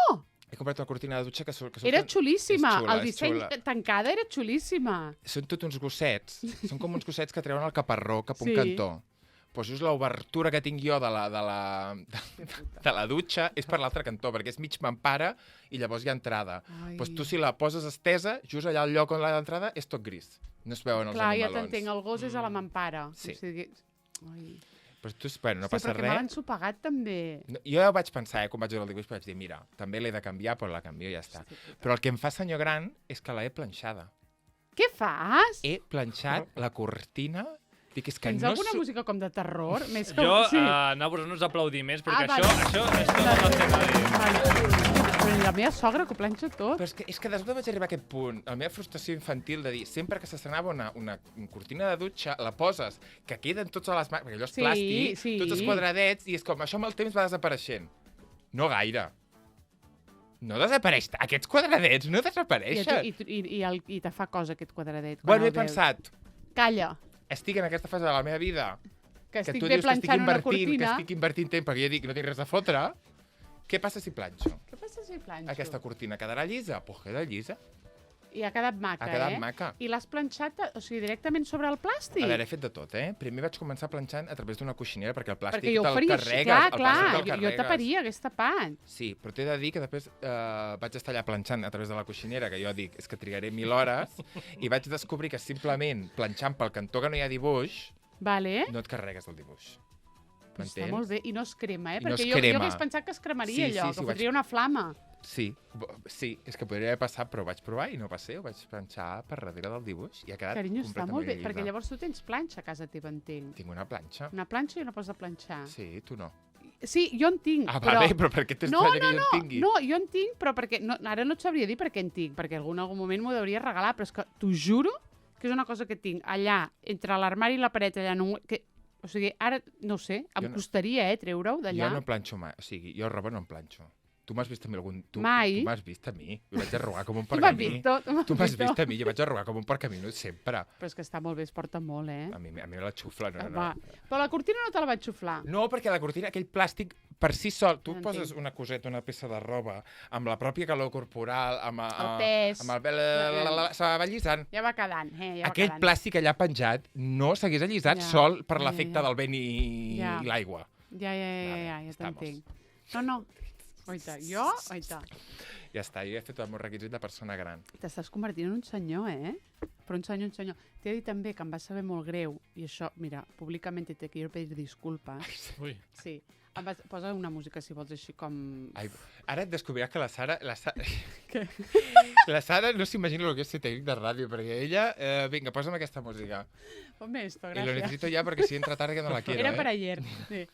He comprat una cortina de dutxa que Era xulíssima. És xula, El disseny tancada era xulíssima. Són tots uns gossets, són com uns gossets que treuen el caparró cap a un Sí. cantó. Pues just l'obertura que tinc jo de la dutxa és per l'altre cantó, perquè és mig mampara i llavors hi ha entrada. Ai. Pues tu si la poses estesa, just allà al lloc on l'entrada és tot gris. No es veuen els Clar, ja animalons. t'entenc, el gos és a la mampara. Sí. O sigui, ai. Però tu, bueno, no passa perquè me res. l'han sopagat també. No, jo ja ho vaig pensar, quan vaig veure el dibuix, vaig dir, mira, també l'he de canviar, però la canvio i ja està. Però el que em fa senyor gran és que l'he planxada. Què fas? He planxat la cortina. Dic, és que Tens no... alguna música com de terror? Més que... Jo sí. anava a posar uns aplaudiments, perquè vale. això és tot el que t'he de dir. Vale. Però la meva sogra que ho planxa tot. Però és que després vaig arribar a aquest punt, la meva frustració infantil de dir, sempre que s'estrenava una cortina de dutxa, la poses, que queden tots a les mans, perquè allò és Sí, plàstic, sí. tots els quadradets, i és com, això amb el temps va desapareixent. No gaire. No desapareix. Aquests quadradets no desapareixen. I te fa cosa aquest quadradet. quan Bueno, he el veus. pensat, Calla, estic en aquesta fase de la meva vida, que que estic tu bé dius que estic planxant una invertint, cortina. que estic invertint temps, perquè jo dic que no tinc res a fotre. Què passa si planxo? Què passa si planxo? Aquesta cortina quedarà llisa? Pues queda llisa. I ha quedat maca, Ha quedat eh? maca. I l'has planxat, o sigui, directament sobre el plàstic? A veure, he fet de tot, eh? Primer vaig començar planxant a través d'una coixinera, perquè el plàstic Perquè jo ho te'l faria així, carregues. clar, el clar, plàstic te'l jo carregues. taparia, hagués tapat. Sí, però t'he de dir que després vaig estar allà planxant a través de la coixinera, que jo dic, és que trigaré 1000 hores, i vaig descobrir que simplement planxant pel cantó que no hi ha dibuix, Vale? no et carregues el dibuix. Està molt bé. I no es crema, eh? I no Perquè es jo crema. hagués pensat que es cremaria Sí, allò, sí, que vaig- fotria una flama. Sí, és que podria haver passat, però ho vaig provar i no va ser, ho vaig planxar per darrere del dibuix i ha quedat Carinyo, està completament molt bé, llisa. perquè llavors tu tens planxa a casa teva, entenc. Tinc una planxa. Una planxa i una pots de planxar. Sí, tu no. Sí, jo en tinc, Ah, però... vale, però per què t'estranya que jo en tingui? No, jo en tinc, però perquè... No, ara no et sabria dir per què en tinc, perquè en algun moment m'ho hauria regalar, però és que t'ho juro que és una cosa que tinc allà, entre l'armari i la paret, allà... No, que, o sigui, ara, no ho sé, em Jo no- costaria, treure-ho d'allà. Jo no planxo mai, o sigui, jo roba no em planxo. Tu m'has vist a mi algun... Tu Mai. Tu m'has vist a mi. Jo vaig arrugar com un Tu m'has pergamí. vist tot. Tu m'has vist a mi, jo vaig arrugar com un pergamí sempre. Però és que està molt bé, es porta molt, eh? A mi la xufla, no, Va. no. Però la cortina no te la vaig xuflar. No, perquè la cortina, aquell plàstic, per si sol, tu No poses entenc. una coseta, una peça de roba, amb la pròpia calor corporal, amb El pes. amb el se va allisant. Ja va quedant, ja va Aquest quedant. plàstic allà penjat no s'hagués allisat Ja. sol per Ja, l'efecte ja. del vent i Ja. l'aigua. Ja estamos. t'entenc. No. Oita, jo, oita. Ja està, jo he fet el meu requisit de persona gran. T'estàs convertint en un senyor, eh? Però un senyor. T'he dit també que em va saber molt greu, i això, mira, públicament te quiero pedir disculpes. Ui. Sí. Posa una música, si vols, així com... Ai, ara et descobriràs que la Sara... Què? La Sara no s'imagina el que és ser tècnic de ràdio, perquè ella... vinga, posa'm aquesta música. Ponme esto, I lo gràcies. necesito ya porque si entra tarde que no la quiero, Era eh? para ayer. Sí.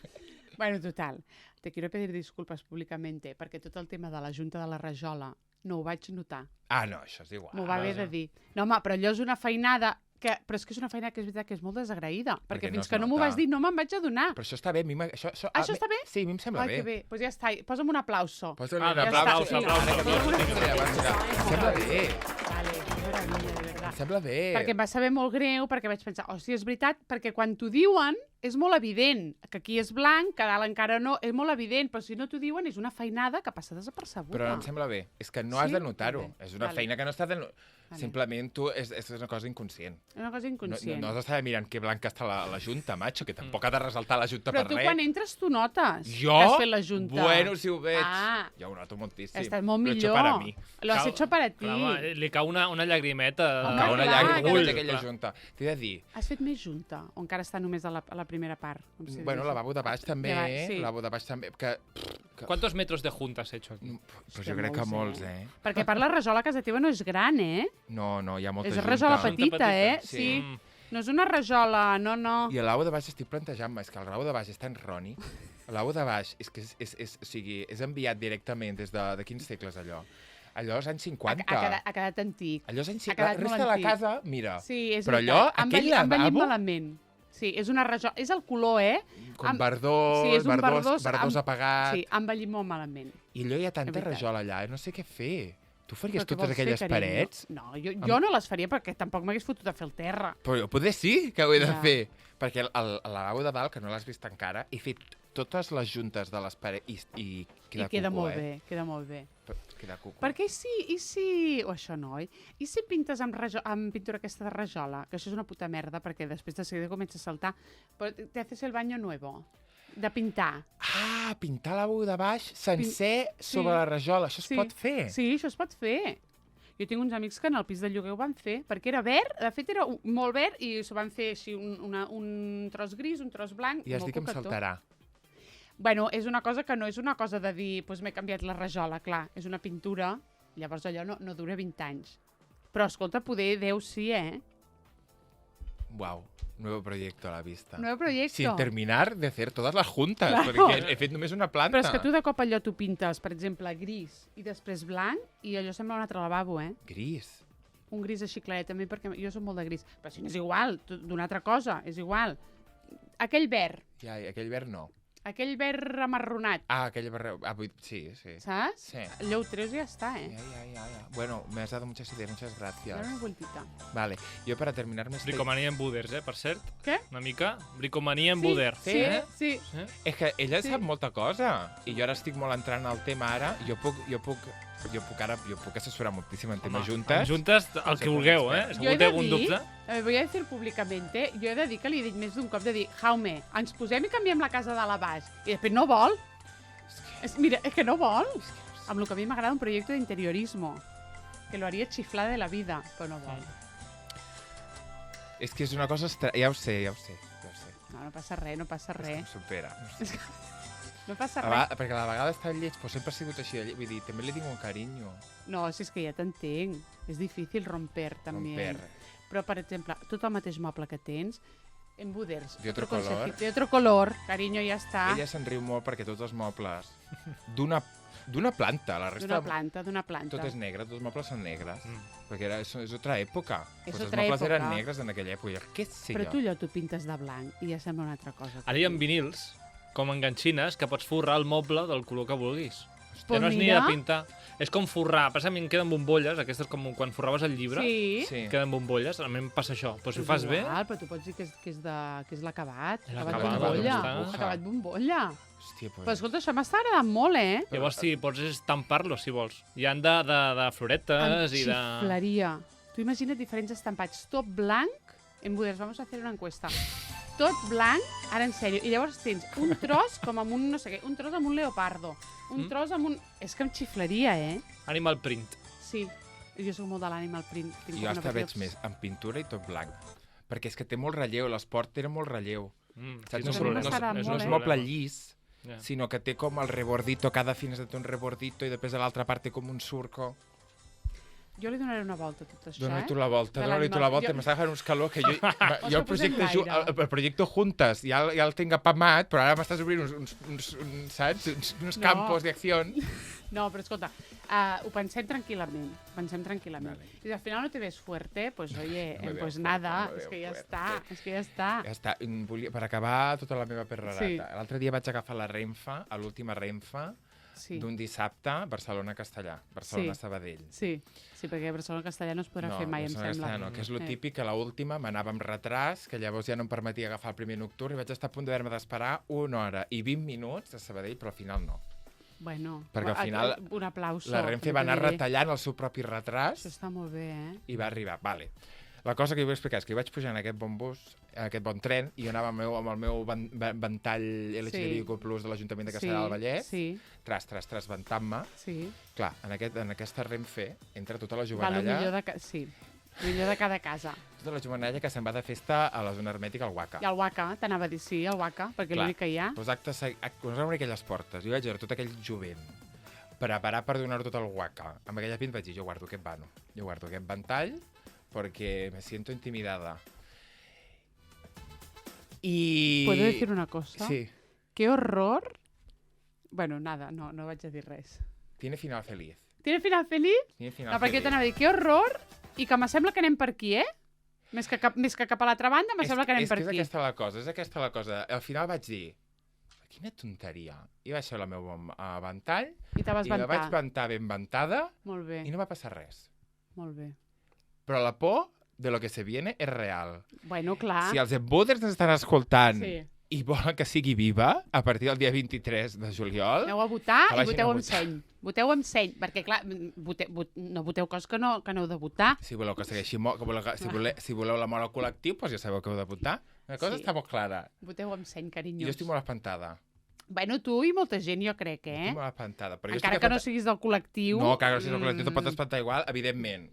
Bueno, total. Te quiero pedir disculpes públicamente perquè tot el tema de la Junta de la Rajola no ho vaig notar. Ah, no, això és igual. M'ho va haver de dir. No, home, però allò és una feinada però és que és una feina que és veritat que és molt desagraïda, perquè no fins es que no m'ho nota. vas dir no me'n vaig adonar. Però això està bé, a mi això Això està bé? Sí, a mi em sembla Ai, bé. que bé. Doncs pues ja està. Posa'm un aplauso. Posa-li Ah, un ja aplauso. està, sí. Ara que no estic bé, abans, mira, em sembla bé. Vale, que meravella, de veritat. Em sembla bé. Perquè em va saber molt greu, perquè vaig pensar, hòstia, és veritat, perquè quan t'ho diuen és molt evident, que aquí és blanc, que a dalt encara no, és molt evident, però si no t'ho diuen és una feinada que passa desapercebuda. Però em sembla bé. És que no Sí? has de notar-ho. Molt bé. És una Vale. feina que no està de... Simplement tu és una cosa inconscient. És una cosa inconscient. No has d'estar mirant que blanca està la junta, macho, que tampoc ha de resaltar la junta Però per tu res. quan entres tu notes Jo? que has fet la junta. Bueno, si ho veig. Ah. Jo ho noto moltíssim. Estàs molt Lo he hecho millor. para mí. Lo has hecho para ti. Clar, home, li cau una llagrimeta. Home, Cau una clar, llàgrima quan que- veig aquella junta. T'he de dir, Has fet més junta? O encara està només a la primera part? Com si bueno, diguéssim? lavabo de baix també, De baix, sí. lavabo de baix també, que... ¿Cuántos metros de junta has hecho aquí? Pues Hòstia, jo crec que molts, Perquè per la rajola a casa teva no és gran, No, hi ha molta És junta. rajola Junta petita, petita. Sí. Mm. No és una rajola, no. I el lavabo de baix estic plantejant-me, és que el lavabo de baix és tan roni. El lavabo de baix és que o sigui, és enviat directament des de quins segles allò? Allò és anys 50. Ha quedat antic. Allò és anys ha 50. quedat La resta molt de la antic. casa, mira. Sí, és Però veritat. allò, aquell Ha envellit lavabo... malament. Sí, és una rajola. És el color, Com verdós, Sí, és un verdós apagat. Sí, ha envellit molt malament. I allò hi ha És tanta veritat. rajola allà, no sé què fer. Tu faries Però què totes vols fer, aquelles carinyo? parets? No, jo no les faria perquè tampoc m'hagués fotut a fer el terra. Però jo poder sí que ho he de Ja. fer. Perquè el lavabo de dalt, que no l'has vist encara, he fet totes les juntes de les parets i queda I queda cuco, molt bé, queda molt bé. Queda cuco. Perquè i si... O això no, oi? I si pintes amb pintura aquesta de rajola? Que això és una puta merda, perquè després de seguida comença a saltar. Però te haces el baño nuevo. De pintar. Ah, pintar el lavabo de baix sencer sobre Sí. la rajola. Això es Sí. pot fer? Sí, això es pot fer. Jo tinc uns amics que en el pis de lloguer ho van fer, perquè era verd, de fet era molt verd, i s'ho van fer així un tros gris, un tros blanc, I has molt dit que em coquetó. saltarà. Bueno, és una cosa que no és una cosa de dir, doncs m'he canviat la rajola, clar, és una pintura, llavors allò no dura 20 anys. Però, escolta, poder Déu sí, Uau, nuevo proyecto a la vista. Nuevo proyecto. Sin terminar de hacer todas las juntas, Claro. perquè he fet només una planta. Però és que tu de cop allò tu pintes, per exemple, gris i després blanc, i allò sembla un altre lavabo, Gris. Un gris així claret, també, perquè jo soc molt de gris. Però si no és igual, d'una altra cosa, és igual. Aquell verd, Ja, i aquell verd no. aquell verd amarronat, Ah, aquell verd... Ah, sí. saps? Sí. Allò ho treus i ja està, Ya. Bueno, me has dado muchas ideas, muchas gracias. Dóna una vueltita. Vale, jo per a terminar este... Bricomania en Buders, per cert. Què? Una mica. Bricomania en Sí, Buder. Sí, Eh? sí. És que ella Sí. sap molta cosa, i jo ara estic molt entrant al tema ara, jo puc assessorar moltíssim en temes juntes. En juntes, el que vulgueu, Si Jo he algú té de algun dir, dubte. voy a decir públicamente, jo he de dir que li he dit més d'un cop de dir, Jaume, ens posem i canviem la casa de la baix. I després no vol. Mira, és que no vol. Amb el que a mi m'agrada un projecte d'interiorismo, que lo haría chiflar de la vida, però no vol. És que és una cosa ja ho sé. No passa res, no passa És que res. em supera. No passa A res. perquè a la vegada està lleig, però sempre ha sigut així de lleig. Vull dir, també li tinc un carinyo. No, si és que ja t'entenc. És difícil romper, també. Romper. Però, per exemple, tot el mateix moble que tens, en Buders. De otro color. De otro color, carinyo, ja està. Ella se'n riu molt perquè tots els mobles d'una planta, la resta... D'una planta. Tot és negre, tots els mobles són negres. Perquè és otra època. És Pues otra els mobles eren època. negres en aquella època. Què sé Però jo? tu allò t'ho pintes de blanc i ja sembla una altra cosa. Ara hi ha vinils, com enganxines, que pots forrar el moble del color que vulguis. Pues Ja no és ni de mira. pintar. És com forrar. Passa, a mi em queden bombolles, aquestes com quan forraves el llibre. Sí. Sí. Queden bombolles, a mi em passa això. Però si ho fas bé... Igual, però tu pots dir que és l'acabat. L'acabat, Acabat bombolla. doncs, Acabat bombolla. Hòstia, pues... Però escolta, això m'està agradant molt, Llavors, sí, pots estampar-lo, si vols. Hi han de floretes i de... xifleria. Tu imagina't diferents estampats. Tot blanc. En Buders, vamos a hacer una encuesta. Tot blanc, ara en sèrio. I llavors tens un tros com amb un, no sé què, un tros amb un leopardo. Un tros amb un... És que em xiflaria, Animal print. Sí. Jo soc molt de l'animal print. Tinc Jo com una hasta veig obs- més en pintura i tot blanc. Perquè és que té molt relleu, l'esport té molt relleu. Saps? és No, un és, a mi no, m'està agradant és, molt, no és eh? moble llis, Ja. sinó que té com el rebordito, cada finestra té un rebordito i després a l'altra part té com un surco. Jo li donaré una volta a tot això, Dóna-li tu la volta, De dóna-li tu l'animal. la volta. Jo- M'està agafant uns calor que jo el que projecte, posem gaire. el projecte Juntes ja el tinc apamat, però ara m'estàs obrint saps? Uns No. campos d'acció. No, però escolta, ho pensem tranquil·lament. Vale. I si al final no te ves fuerte, pues oye, No me veo pues fuerte, nada, no me es que veo ya fuerte. está, es que ya está. Ja està. Per acabar tota la meva perrarata. Sí. L'altre dia vaig agafar la Renfe, a l'última Renfe, Sí, d'un dissabte, Barcelona-Castellà, Barcelona-Sabadell. sí, perquè a Barcelona castellà no es podrà fer mai, em Barcelona-Castellà sembla. no, que és lo típic, que l'última m'anava amb retras, que llavors ja no em permetia agafar el primer nocturn i vaig estar a punt d'haver-me d'esperar 1 hora i 20 minuts a Sabadell, però al final no. Bueno, Perquè al final un aplauso. la Renfe va anar retallant el seu propi retras Això està molt bé, i va arribar. Vale. La cosa que jo vull explicar és que jo vaig pujar en aquest bon bus, en aquest bon tren, i jo anava amb el meu ventall LGTBIQ+ de l'Ajuntament de Castellar del Vallès, tras, ventant-me. Sí. Clar, en aquesta Renfe entra tota la Va, jovenalla... el millor de cada casa. Tota la jovenalla que se'n va de festa a la zona hermètica al Waka. I el Waka, t'anava a dir sí, el Waka, perquè l'únic que hi ha. Doncs quan es van obrir aquelles portes, jo vaig veure tot aquell jovent preparat per donar-ho tot al Waka. Amb aquella pinta vaig dir, jo guardo aquest ventall, porque me siento intimidada. Y... ¿Puedo decir una cosa? Sí. ¡Qué horror! Bueno, nada, no vaig a dir res. Tiene final feliz. ¿Tiene final feliz? Tiene final No, perquè feliz. t'anava a dir, que horror, i que me sembla que anem per aquí, eh? Més que cap a l'altra banda, me sembla que anem per aquí. És aquesta la cosa. Al final vaig dir, quina tonteria. I vaig fer el meu ventall, I te vas i la vaig ventar. ventar ben ventada, Molt bé, i no va passar res. molt bé. Però la por de lo que se viene és real. Bueno, clar. Si els embuders ens estan escoltant Sí. i volen que sigui viva, a partir del dia 23 de juliol... Aneu a votar que i vagin voteu a amb votar. seny. Voteu amb seny, perquè, clar, no voteu coses que no heu de votar. Si voleu que segueixi si voleu la mort al col·lectiu, doncs ja sabeu que heu de votar. Una cosa Sí. està molt clara. Voteu amb seny, I carinyos. jo estic molt espantada. Bueno, tu i molta gent, jo crec, eh? Estic molt espantada. Però jo Encara estic que no siguis del col·lectiu... No, que no siguis del col·lectiu, te pot espantar igual, evidentment.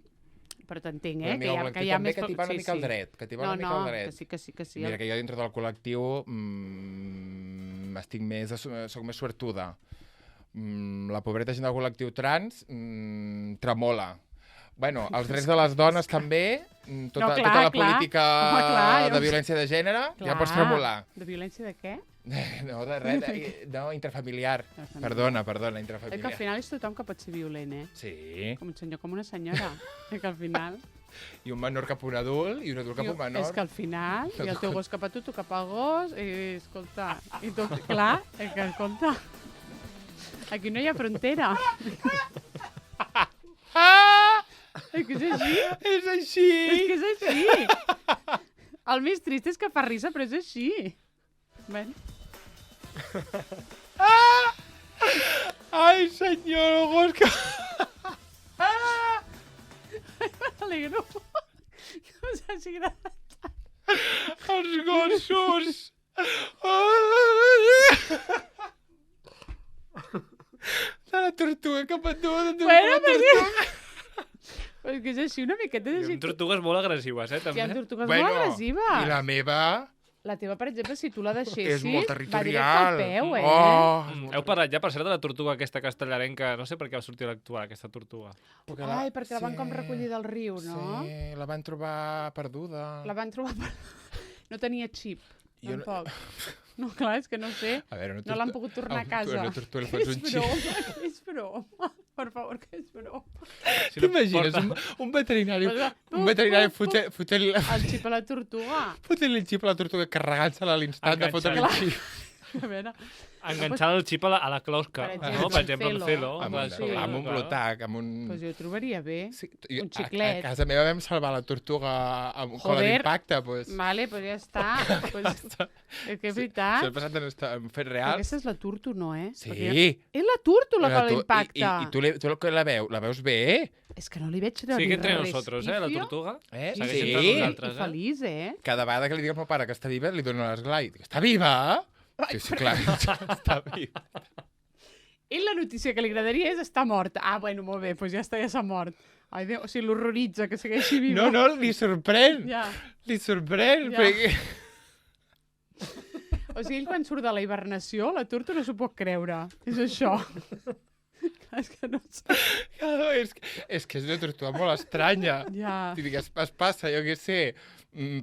Però t'entenc, Però eh? mira, el col·lectiu hi ha també més... que t'hi va una mica al dret. Que t'hi va una mica al dret. que sí. Mira, que jo dintre del col·lectiu soc més suertuda. La pobreta gent del col·lectiu trans tremola. Bueno, els drets de les dones també, tota la política de violència de gènere, ja pots tremolar. De violència de què? No, de res, no, intrafamiliar. Perdona, Que intrafamiliar. al final és tothom que pot ser violent, eh? Sí, Com un senyor, com una senyora. Que al final... i un menor cap a un adult, i un adult cap a un menor. És que al final, i el teu gos cap a tu cap al gos, i escolta, i tot, clar, que escolta, aquí no hi ha frontera. És que és així. És així! És que és així. El més trist és que fa risa, però és així. Ben. Ai, senyor, el gos que... M'alegro. No us hagi agradat. Els gossos! De la tortuga cap a tu, de tu Bueno, cap a la tortuga. Però és que és així, una miqueta és I així. amb tortugues molt agressives, Hi ha també. tortugues molt agressives. I la meva La teva, per exemple, si tu la deixessis, és molt va territorial. directe al peu, eh? Oh, Heu parlat ja, per cert, de la tortuga aquesta castellarenca? No sé per què va sortir a l'actuar, aquesta tortuga. Ai, perquè la van com recollir del riu, no? Sí, la van trobar perduda. La van trobar per... No tenia xip, Jo no- tampoc. No, clar, és que no sé. A veure, No l'han pogut tornar a casa. Una tortuga li fots un xip. És broma. Per favor, que és broma. Si no T'imagines porta- un veterinari, Posa- un veterinari puf, puf, fotent-li El xip a la tortuga. el xip a la tortuga, carregant-se-la a l'instant de fotre-li el Enganxant. xip. A veure, Enganxant el xip a la closca. Per No? Per exemple, exemple, amb Celo. Amb clar, un, sí, amb un clar. blotac, amb un... doncs jo ho trobaria bé. Sí, un A xiclet. casa meva vam salvar la tortuga amb un cola Joder. d'impacte, pues. Vale, doncs ja està. Pues, és que és veritat. Això ha passat en fet Però real. aquesta és la turtu, no, eh? Sí. Perquè és la turtu, la Però cola tu- d'impacte. I tu que la veus bé? És que no li veig Sí que entre res. nosotros, la tortuga. Eh? Sí, Segueix sí, entre i nosaltres, feliç, eh? Cada vegada que li dic al meu pare que està viva, li dono l'esglai. Dic, està viva? Sí, clar, està viva. Ell la notícia que li agradaria és estar morta. Ah, bueno, molt bé, doncs ja està, ja s'ha mort. Ai, Déu, o sigui, l'horroritza que segueixi viva. No, li sorprèn. Ja. Li sorprèn, Ja. perquè... O sigui, ell quan surt de la hibernació, la turta no s'ho pot creure. És això. Clar, és que no sé. No, és que és una tortuga molt estranya. Ja. Vull dir que es passa, jo què sé,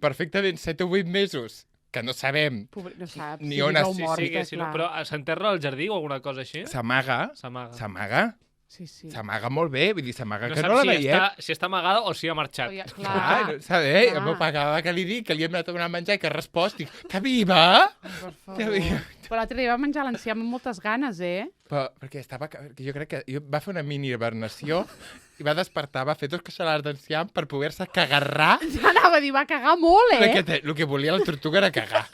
perfectament 7 o 8 mesos, que no sabem. Pobre, no saps. Ni si on viva o es- morta, Sí, sí, no, clar. però s'enterra al jardí o alguna cosa així? S'amaga. S'amaga. Sí, sí. S'amaga molt bé, vull dir, s'amaga No que saps no la si veiem. si està amagada o si ha marxat. Ja, Clar, no saber, el meu pare cada vegada que li dic que li hem anat a donar menjar i que ha respost, dic, està viva? Per favor. Ja veia. Però l'altre dia va menjar l'enciam amb moltes ganes, eh? Però, perquè estava... Jo crec que va fer una mini hibernació i va despertar, va fer 2 caixalars d'enciam per poder-se cagarrar, Ja anava a dir, va cagar molt, eh? perquè el que volia la tortuga era cagar.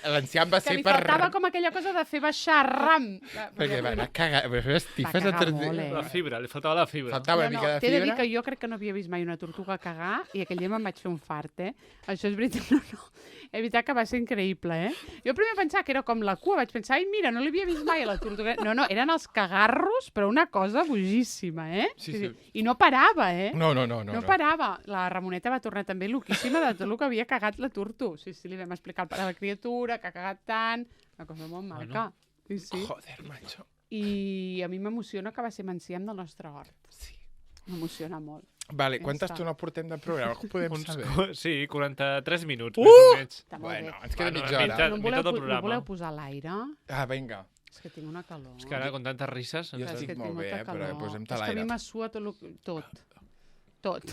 l'enciam va Que ser li per... faltava com aquella cosa de fer baixar ram. Perquè va anar a cagar, va fer estifes Va a cagar tot... molt, eh? La fibra, li faltava la fibra. Faltava una mica de T'he de dir fibra. que jo crec que no havia vist mai una tortuga cagar i aquell dia me'n vaig fer un fart, eh? Això és veritat, no. És veritat que va ser increïble, eh? Jo primer pensava que era com la cua, vaig pensar, ai, mira, no l'havia vist mai a la tortuga. No, eren els cagarros, però una cosa bogíssima, eh? Sí. I no parava, eh? No. No parava. La Ramoneta va tornar també loquíssima de tot el que havia cagat la Turtu. Sí, li vam explicar al pare de la criatura que ha cagat tant. Una cosa molt maca. Sí. Joder, macho. I a mi m'emociona que va ser l'enciam del nostre hort. Sí. M'emociona molt. Vale, Ja quanta està. estona portem de programa? Ho podem saber? Sí, 43 minuts, més o menys. Està molt Bueno, bé. ens queda Bueno, mitja hora. mitja- No em meitat del no programa. voleu posar a l'aire? Ah, vinga. És que tinc una calor. És que ara, con tantes risses... Jo És estic que molt tinc bé, molta però calor. posem-te És que a l'aire. mi m'assua tot.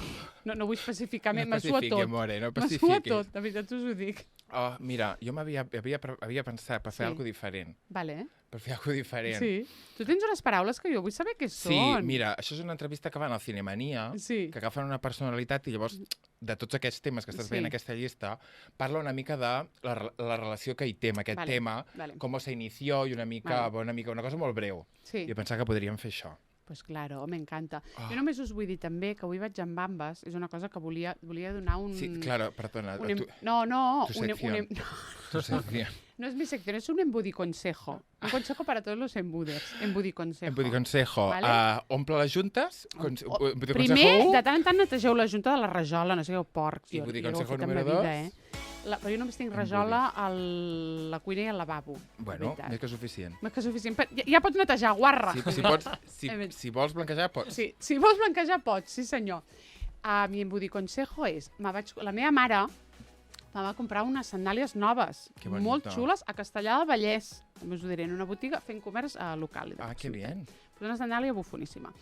No vull especificar més, No m'assua pacifique, tot. more, no M'assua pacifique. tot, de veritat us ho dic. Oh, mira, jo havia pensat per fer Sí. alguna diferent. Vale. Per fer alguna diferent. Sí. Tu tens unes paraules que jo vull saber què Sí, són. mira, això és una entrevista que van al Cinemania, Sí. que agafen una personalitat i llavors, de tots aquests temes que estàs Sí. veient en aquesta llista, parla una mica de la relació que hi té amb aquest Vale, tema, vale. com se inició i una mica, una cosa molt breu. Sí. Jo pensava que podríem fer això. Pues claro, m'encanta. Ah. Jo només us vull dir també que avui vaig amb bambes, és una cosa que volia donar un... Sí, claro, perdona. un Tu, no, tu un sección. tu sección. no es mi sección, es un embudiconsejo. Un consejo para todos los embuders. Embudiconsejo. Embudiconsejo. Vale. Omple les juntes. Primer, de tant en tant netegeu la junta de la rajola, no sigueu porcs. I jo ho he embudiconsejo fet amb número la 2. vida, però jo només tinc rajola a la cuina i al lavabo. Bueno, de veritat. més que suficient. Més que suficient. Ja pots netejar, guarra. Si vols blanquejar, pots. Sí, si vols blanquejar, pots, sí senyor. Mi embudiconsejo és, la meva mare me va comprar unes sandàlies noves, Que bonito. molt xules, a Castellar del Vallès, també us ho diré, en una botiga fent comerç local. Ah, que bien. Una sandàlia bufoníssima.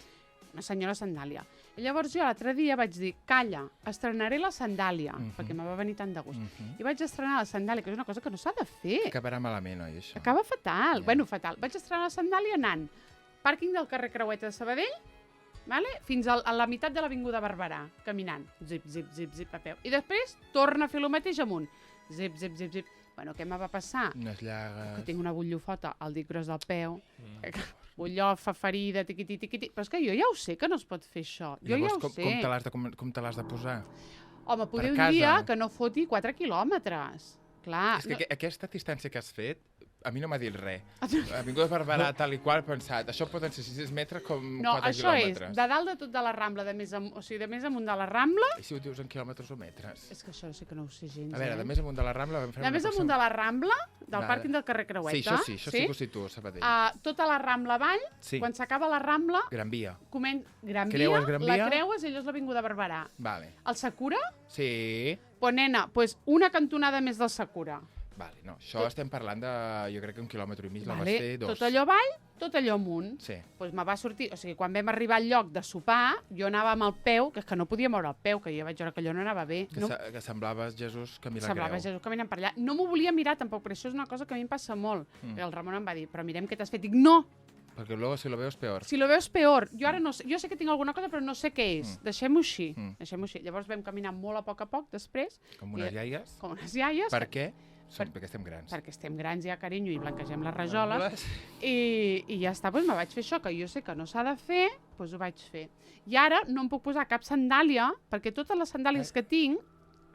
Una senyora sandàlia. I llavors jo l'altre dia vaig dir, calla, estrenaré la sandàlia, perquè me va venir tant de gust. I vaig estrenar la sandàlia, que és una cosa que no s'ha de fer. Acabarà malament, oi, això? Acaba fatal. Ja. Bueno, fatal. Vaig estrenar la sandàlia anant pàrquing del carrer Creueta de Sabadell, vale? Fins a la meitat de l'Avinguda Barberà, caminant. Zip, zip, zip, zip, a peu. I després torna a fer el mateix amunt. Zip, zip, zip, zip. Bueno, què me va passar? Unes llagues... Que tinc una butllofota al dit gros del peu, butllofa, ferida, tiquiti, tiquiti... Però és que jo ja ho sé que no es pot fer això. Jo ja Llavors, ho sé. com te l'has de posar? Home, poder per un dia casa? que no foti 4 quilòmetres. Clar. És que aquesta distància que has fet, a mi no m'ha dit res. Avinguda Barberà, tal i qual, he pensat, això poden ser 6 metres com 4 No, això és quilòmetres. de dalt de tot de la Rambla, de més amunt de la Rambla. I si ho dius en quilòmetres o metres? És que això sí que no ho sé gens, A veure, eh? de més amunt de la Rambla vam fer De una més amunt de la Rambla, del Vale. pàrquing del carrer Creueta. Sí, això sí que ho situo, Sabadell. Tota la Rambla avall, Sí. quan s'acaba la Rambla, Gran Via. Gran Creues Via, Gran la Via? creues i allò és l'Avinguda Barberà. Vale. El Sakura? Sí. Pues nena, una cantonada més del Sakura. Vale, no, això estem parlant de, jo crec que 1,5 quilòmetres, la vas Vale. fer 2. Tot allò avall, tot allò amunt. Sí. Pues me va sortir, o sigui, quan vam arribar al lloc de sopar, jo anava amb el peu, que és que no podia moure el peu, que jo vaig veure que allò no anava bé. Que, No, que semblaves Jesús camí la semblava creu. Jesús caminant per allà. No m'ho volia mirar tampoc, però això és una cosa que a mi em passa molt. El Ramon em va dir, però mirem què t'has fet. Dic, no, Perquè luego si lo veo es peor. si lo veus peor. Jo ara no sé, jo sé que tinc alguna cosa, però no sé què és. Deixem-ho així. Deixem-ho així. Llavors vam caminar molt a poc, després, Com unes iaies. com unes iaies, Per què? Perquè estem grans. perquè estem grans ja, carinyo, i blanquegem les rajoles. I ja està, doncs me vaig fer això, que jo sé que no s'ha de fer, doncs ho vaig fer. I ara no em puc posar cap sandàlia, perquè totes les sandàlies que tinc,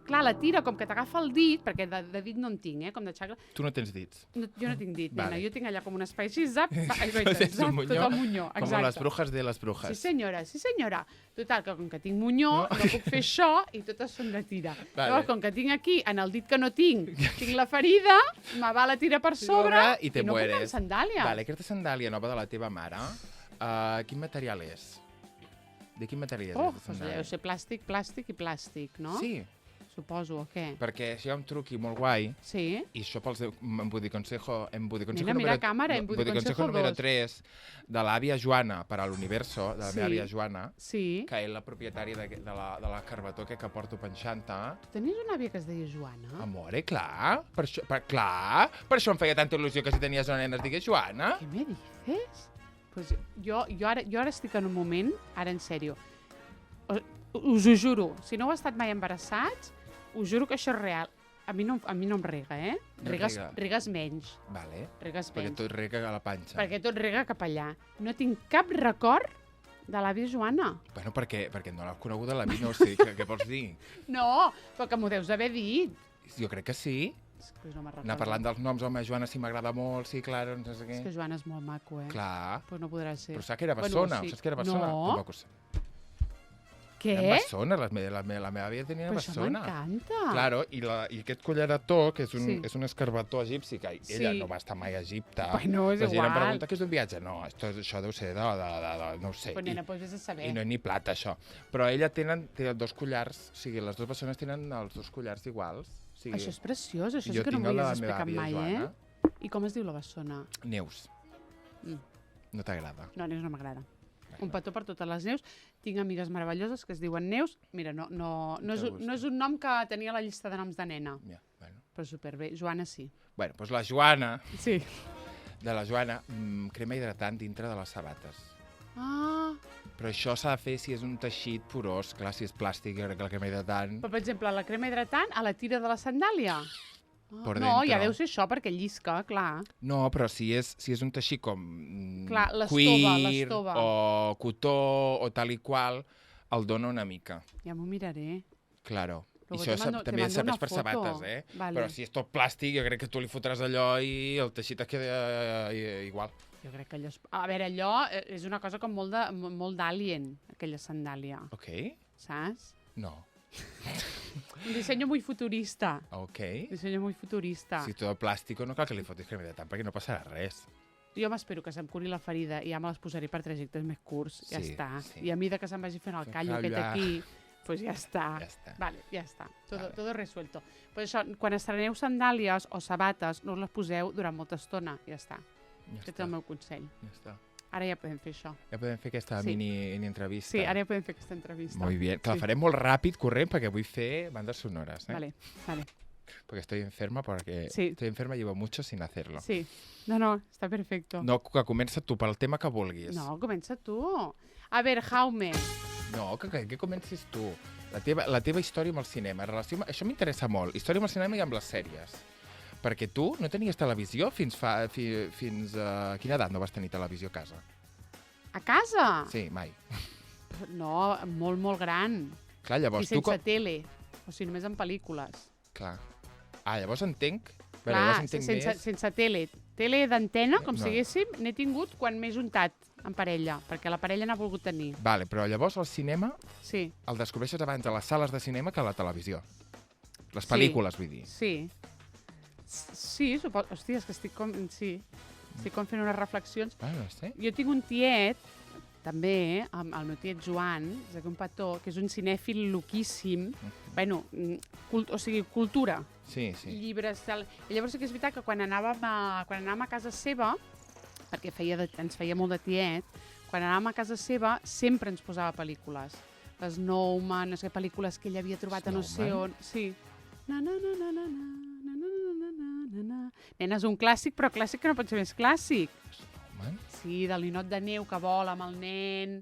clar, la tira com que t'agafa el dit, perquè de dit no en tinc, com de xacra. Tu no tens dits. No, jo no tinc dit, Vale. nena, jo tinc allà com un espai així, zap, Tens zap, un tot el munyó, Com exacte. les brujas de les brujas. Sí senyora. Total, que com que tinc munyó, no puc fer això i totes són de tira. Vale. Llavors, com que tinc aquí, en el dit que no tinc la ferida, me va la tira per sobre i te no puc anar mueres. amb sandàlies. Vale, aquesta sandàlia nova de la teva mare, quin material és? De quin material és Oh, aquesta doncs sandàlia? deu ser plàstic i plàstic, no? Sí, Suposo, o què? perquè si hi ha un truqui molt guai, Sí? i això pels embudiconsejo Mira càmera, embudiconsejo número dos. 3 de l'àvia Joana per a l'Universo, de la meva Sí. àvia Joana, Sí? que és la propietària de la carbató que porto penjant-te. Tu tenies una àvia que es deia Joana? Amore, clar. Per això em feia tanta il·lusió que si tenies una nena es digués Joana. Què me dices? Pues jo ara estic en un moment, ara en sèrio, us ho juro, si no heu estat mai embarassats, us juro que això és real. A mi no em rega, eh? No Regues menys. Vale. Regues Perquè menys. tot rega a la panxa. Perquè tot rega cap allà. No tinc cap record de l'àvia Joana. Bueno, perquè no l'has coneguda la vida, no sé, què vols dir? No, però que m'ho deus haver dit. Jo crec que sí. Pues no me'n recordo. Anar parlant dels noms, home, Joana sí m'agrada molt, sí, clar, no sé què. És que Joana és molt maco, eh? Clar. Pues no podrà ser. Però saps que era bessona? Bueno, sí. Saps que era bessona? No. Tampoc ho sé. Què? Eren bessones, la meva àvia tenia Però això bessona. m'encanta. Claro, i aquest collaretó, que Sí. és un escarbató egipci, que ella Sí. no va estar mai a Egipte. Bueno, és la gent em igual. pregunta que és d'un viatge. No, això deu ser no ho sé. Però nena, pues vés a saber. I no és ni plata, això. Però ella té dos collars, o sigui, les dues bessones tenen els dos collars iguals. O sigui, Això és preciós, això jo sí que no tinc m'ho el de havies la meva explicat àvia mai, Joana. I com es diu la bessona? Neus. Mm. No t'agrada? No, Neus no m'agrada. Un petó per totes les Neus. Tinc amigues meravelloses que es diuen Neus. Mira, no és un nom que tenia a la llista de noms de nena, Ja, bueno. però superbé. Joana sí. Bueno, doncs la Joana, Sí. de la Joana, crema hidratant dintre de les sabates. Ah, Però això s'ha de fer si és un teixit porós. Clar, si és plàstic, jo crec que la crema hidratant... però per exemple, la crema hidratant a la tira de la sandàlia. Per No, dentro. ja deu ser això, perquè llisca, clar. No, però si és un teixit com Clar, l'estova, cuir l'estova. o cotó o tal i qual, el dona una mica. Ja m'ho miraré. Claro. I Luego això te mando també una serveix per foto. sabates, eh? Vale. Però si és tot plàstic, jo crec que tu li fotràs allò i el teixit es queda igual. Jo crec que allò... A veure, allò és una cosa com molt d'alien, aquella sandàlia, Ok? saps? No. Un diseño muy futurista. Ok. Diseño muy futurista. Si tot plàstic no cal que li fotis crema hidratant perquè no passarà res. Jo m'espero que se'm curi la ferida i ja me les posaré per trajectes més curts. Ja Sí, està. sí. I a mida que se'm vagi fent el Fent callo aquest callo, aquí, pues ja està. Ja està. Vale, ja està. Vale. Todo resuelto. Pues això, quan estreneu sandàlies o sabates, no us les poseu durant molta estona. Ja està. Ja Aquest és està. el meu consell. Ja està. Ara ja podem fer això. Ja podem fer aquesta Sí. mini entrevista. Sí, ara ja podem fer aquesta entrevista. Muy bien. Que la Sí. farem molt ràpid, corrent, perquè vull fer bandes sonores, eh? Vale, vale. Porque estoy enferma, porque Sí. estoy enferma y llevo mucho sin hacerlo. Sí. No, està perfecto. No, que comença tu pel tema que vulguis. No, comença tu. A veure, Jaume. No, que comencis tu. La teva història amb el cinema. Això m'interessa molt. Història amb el cinema i amb les sèries. Perquè tu no tenies televisió fins a quina edat no vas tenir televisió a casa? A casa? Sí, mai. No, molt, molt gran. Clar, llavors I sense tele. O sigui, només en pel·lícules. Clar. Llavors entenc. Bé, Clar, llavors entenc més. sense tele. Tele d'antena, com No. si diguéssim, n'he tingut quan m'he juntat en parella, perquè la parella n'ha volgut tenir. Vale, però llavors el cinema Sí, el descobreixes abans a les sales de cinema que a la televisió. Les Sí. pel·lícules, vull dir. sí. Sí, suposo... Hòstia, és que estic com... Sí, estic com fent unes reflexions. No sé. Jo tinc un tiet, també, el meu tiet Joan, és aquí un petó, que és un cinèfil loquíssim. Bueno, o sigui, cultura. Sí, sí. Llibres, tal. I llavors sí que és veritat que quan anàvem a casa seva, perquè ens feia molt de tiet, quan anàvem a casa seva sempre ens posava pel·lícules. Les Snowman, no sé què pel·lícules que ell havia trobat a no sé on. Sí. Na, na, na, na, na, na, na, na, na, na, na, na. Nena, és un clàssic, però clàssic que no pot ser més clàssic. Snowman? Sí, del ninot de neu que vola amb el nen.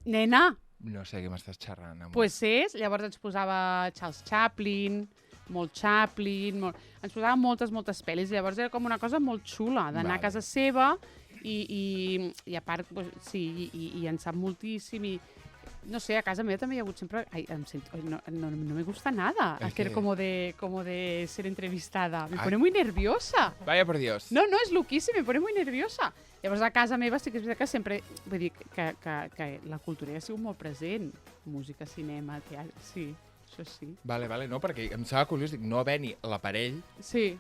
Nena, No sé què m'estàs xerrant. Amor. pues és, llavors ens posava Charles Chaplin, ens posava moltes pel·lis, llavors era com una cosa molt xula, d'anar Vale. a casa seva i a part, pues, sí, i en sap moltíssim i no sé, a casa meva també hi ha hagut sempre... Ai, no me gusta nada ¿El hacer qué? como de ser entrevistada. Me Ay. pone muy nerviosa. Vaya por Dios. No, és loquíssim, me pone muy nerviosa. Llavors, a casa meva sí que és veritat que sempre... Vull dir que la cultura ha sigut molt present. Música, cinema, teatre... Sí, això sí. Vale, no, perquè em sembla curiós, dic, no haver-hi l'aparell, Sí,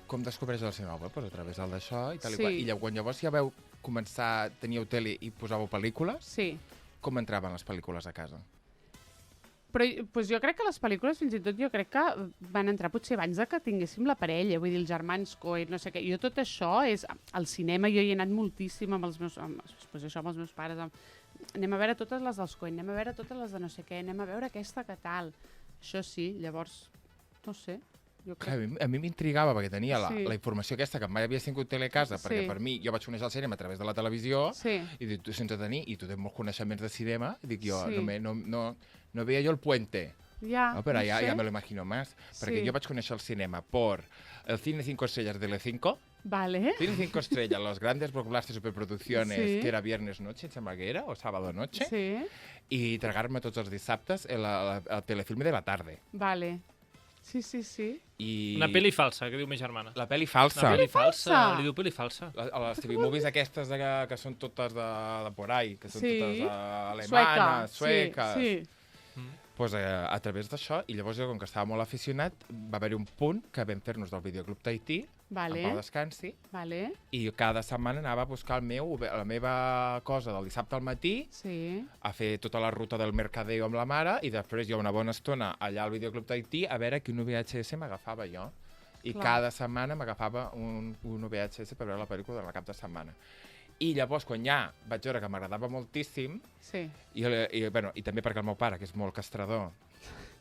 com descobreix el cinema? Pues a través del d'això i tal Sí. i qual. I quan llavors ja veu començar, teníeu tele i posàveu pel·lícules, sí. com entraven les pel·lícules a casa? Però pues, jo crec que les pel·lícules, fins i tot, jo crec que van entrar potser abans de que tinguéssim la parella, vull dir, els germans Coen, no sé què. Jo tot això és... Al cinema jo hi he anat moltíssim amb els meus... Pues això, amb els meus pares. Anem a veure totes les dels Coen, anem a veure totes les de no sé què, anem a veure aquesta que tal. Això sí, llavors, no sé. Jo Clar, crec... a mi m'intrigava perquè tenia Sí. la informació aquesta que mai havia tingut tele a casa, perquè Sí. per mi jo vaig conèixer el cinema a través de la televisió Sí, i dic, tu sense tenir, i tu tens molts coneixements de cinema, i dic jo, Sí. no veia jo el puente Ja, No, pero no sé. ya me lo imagino más. Perquè Sí. jo vaig conèixer el cinema por el Cine 5 estrellas de L5, Vale. Cine 5 estrellas, los grandes blockbusters superproducciones, Sí. que era viernes noche, em sembla que era, o sábado noche, Sí, i tragar-me tots els dissabtes el telefilme de la tarde. vale. Sí, sí, sí. I Una pel·li falsa, que diu ma germana. La pel·li Una falsa. pel·li falsa. falsa? Li diu pel·li falsa. Les TV movies aquestes que són totes de por ahí, que són Sí. totes alemanes, sueques. Sí, Pues, a través d'això, i llavors jo, com que estava molt aficionat, va haver un punt que vam fer-nos del videoclub Tahití, Vale. en Pau Descansi, vale. i jo cada setmana anava a buscar la meva cosa del dissabte al matí, Sí. a fer tota la ruta del mercadeo amb la mare, i després jo una bona estona allà al videoclub Tahití a veure quin VHS m'agafava jo. I Clar. cada setmana m'agafava un VHS per veure la pel·lícula de la cap de setmana. I llavors, quan ja vaig veure que m'agradava moltíssim, Sí. i també perquè el meu pare, que és molt castrador,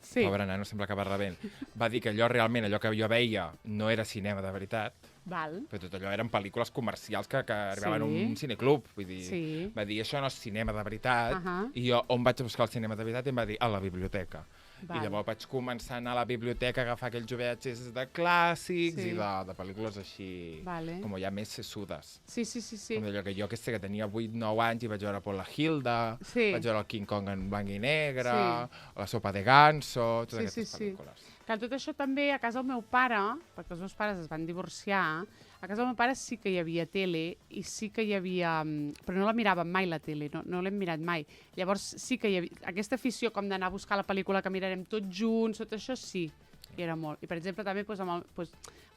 Sí. pobre nano, sembla que va rebent, va dir que allò que jo veia no era cinema de veritat, Val. però tot allò eren pel·lícules comercials que arribaven a Sí. un cineclub. Vull dir, Sí. va dir, això no és cinema de veritat. Ahà. I jo, on vaig a buscar el cinema de veritat? I em va dir, a la biblioteca. Val. I llavors vaig començar a anar a la biblioteca a agafar aquells VHS de clàssics Sí. i de pel·lícules així, Vale. com ja més sessudes. Sí, sí, sí, sí. Com d'allò que jo, que tenia 8-9 anys i vaig veure por la Hilda, Sí. vaig veure el King Kong en blanc i negre, Sí. la sopa de ganso, totes Sí, aquestes sí, sí. pel·lícules. Clar, tot això també a casa del meu pare, perquè els meus pares es van divorciar, a casa del meu pare sí que hi havia tele i sí que hi havia... Però no la miràvem mai, la tele, no l'hem mirat mai. Llavors sí que hi havia... Aquesta afició com d'anar a buscar la pel·lícula que mirarem tots junts, tot això sí, hi era molt. I per exemple també amb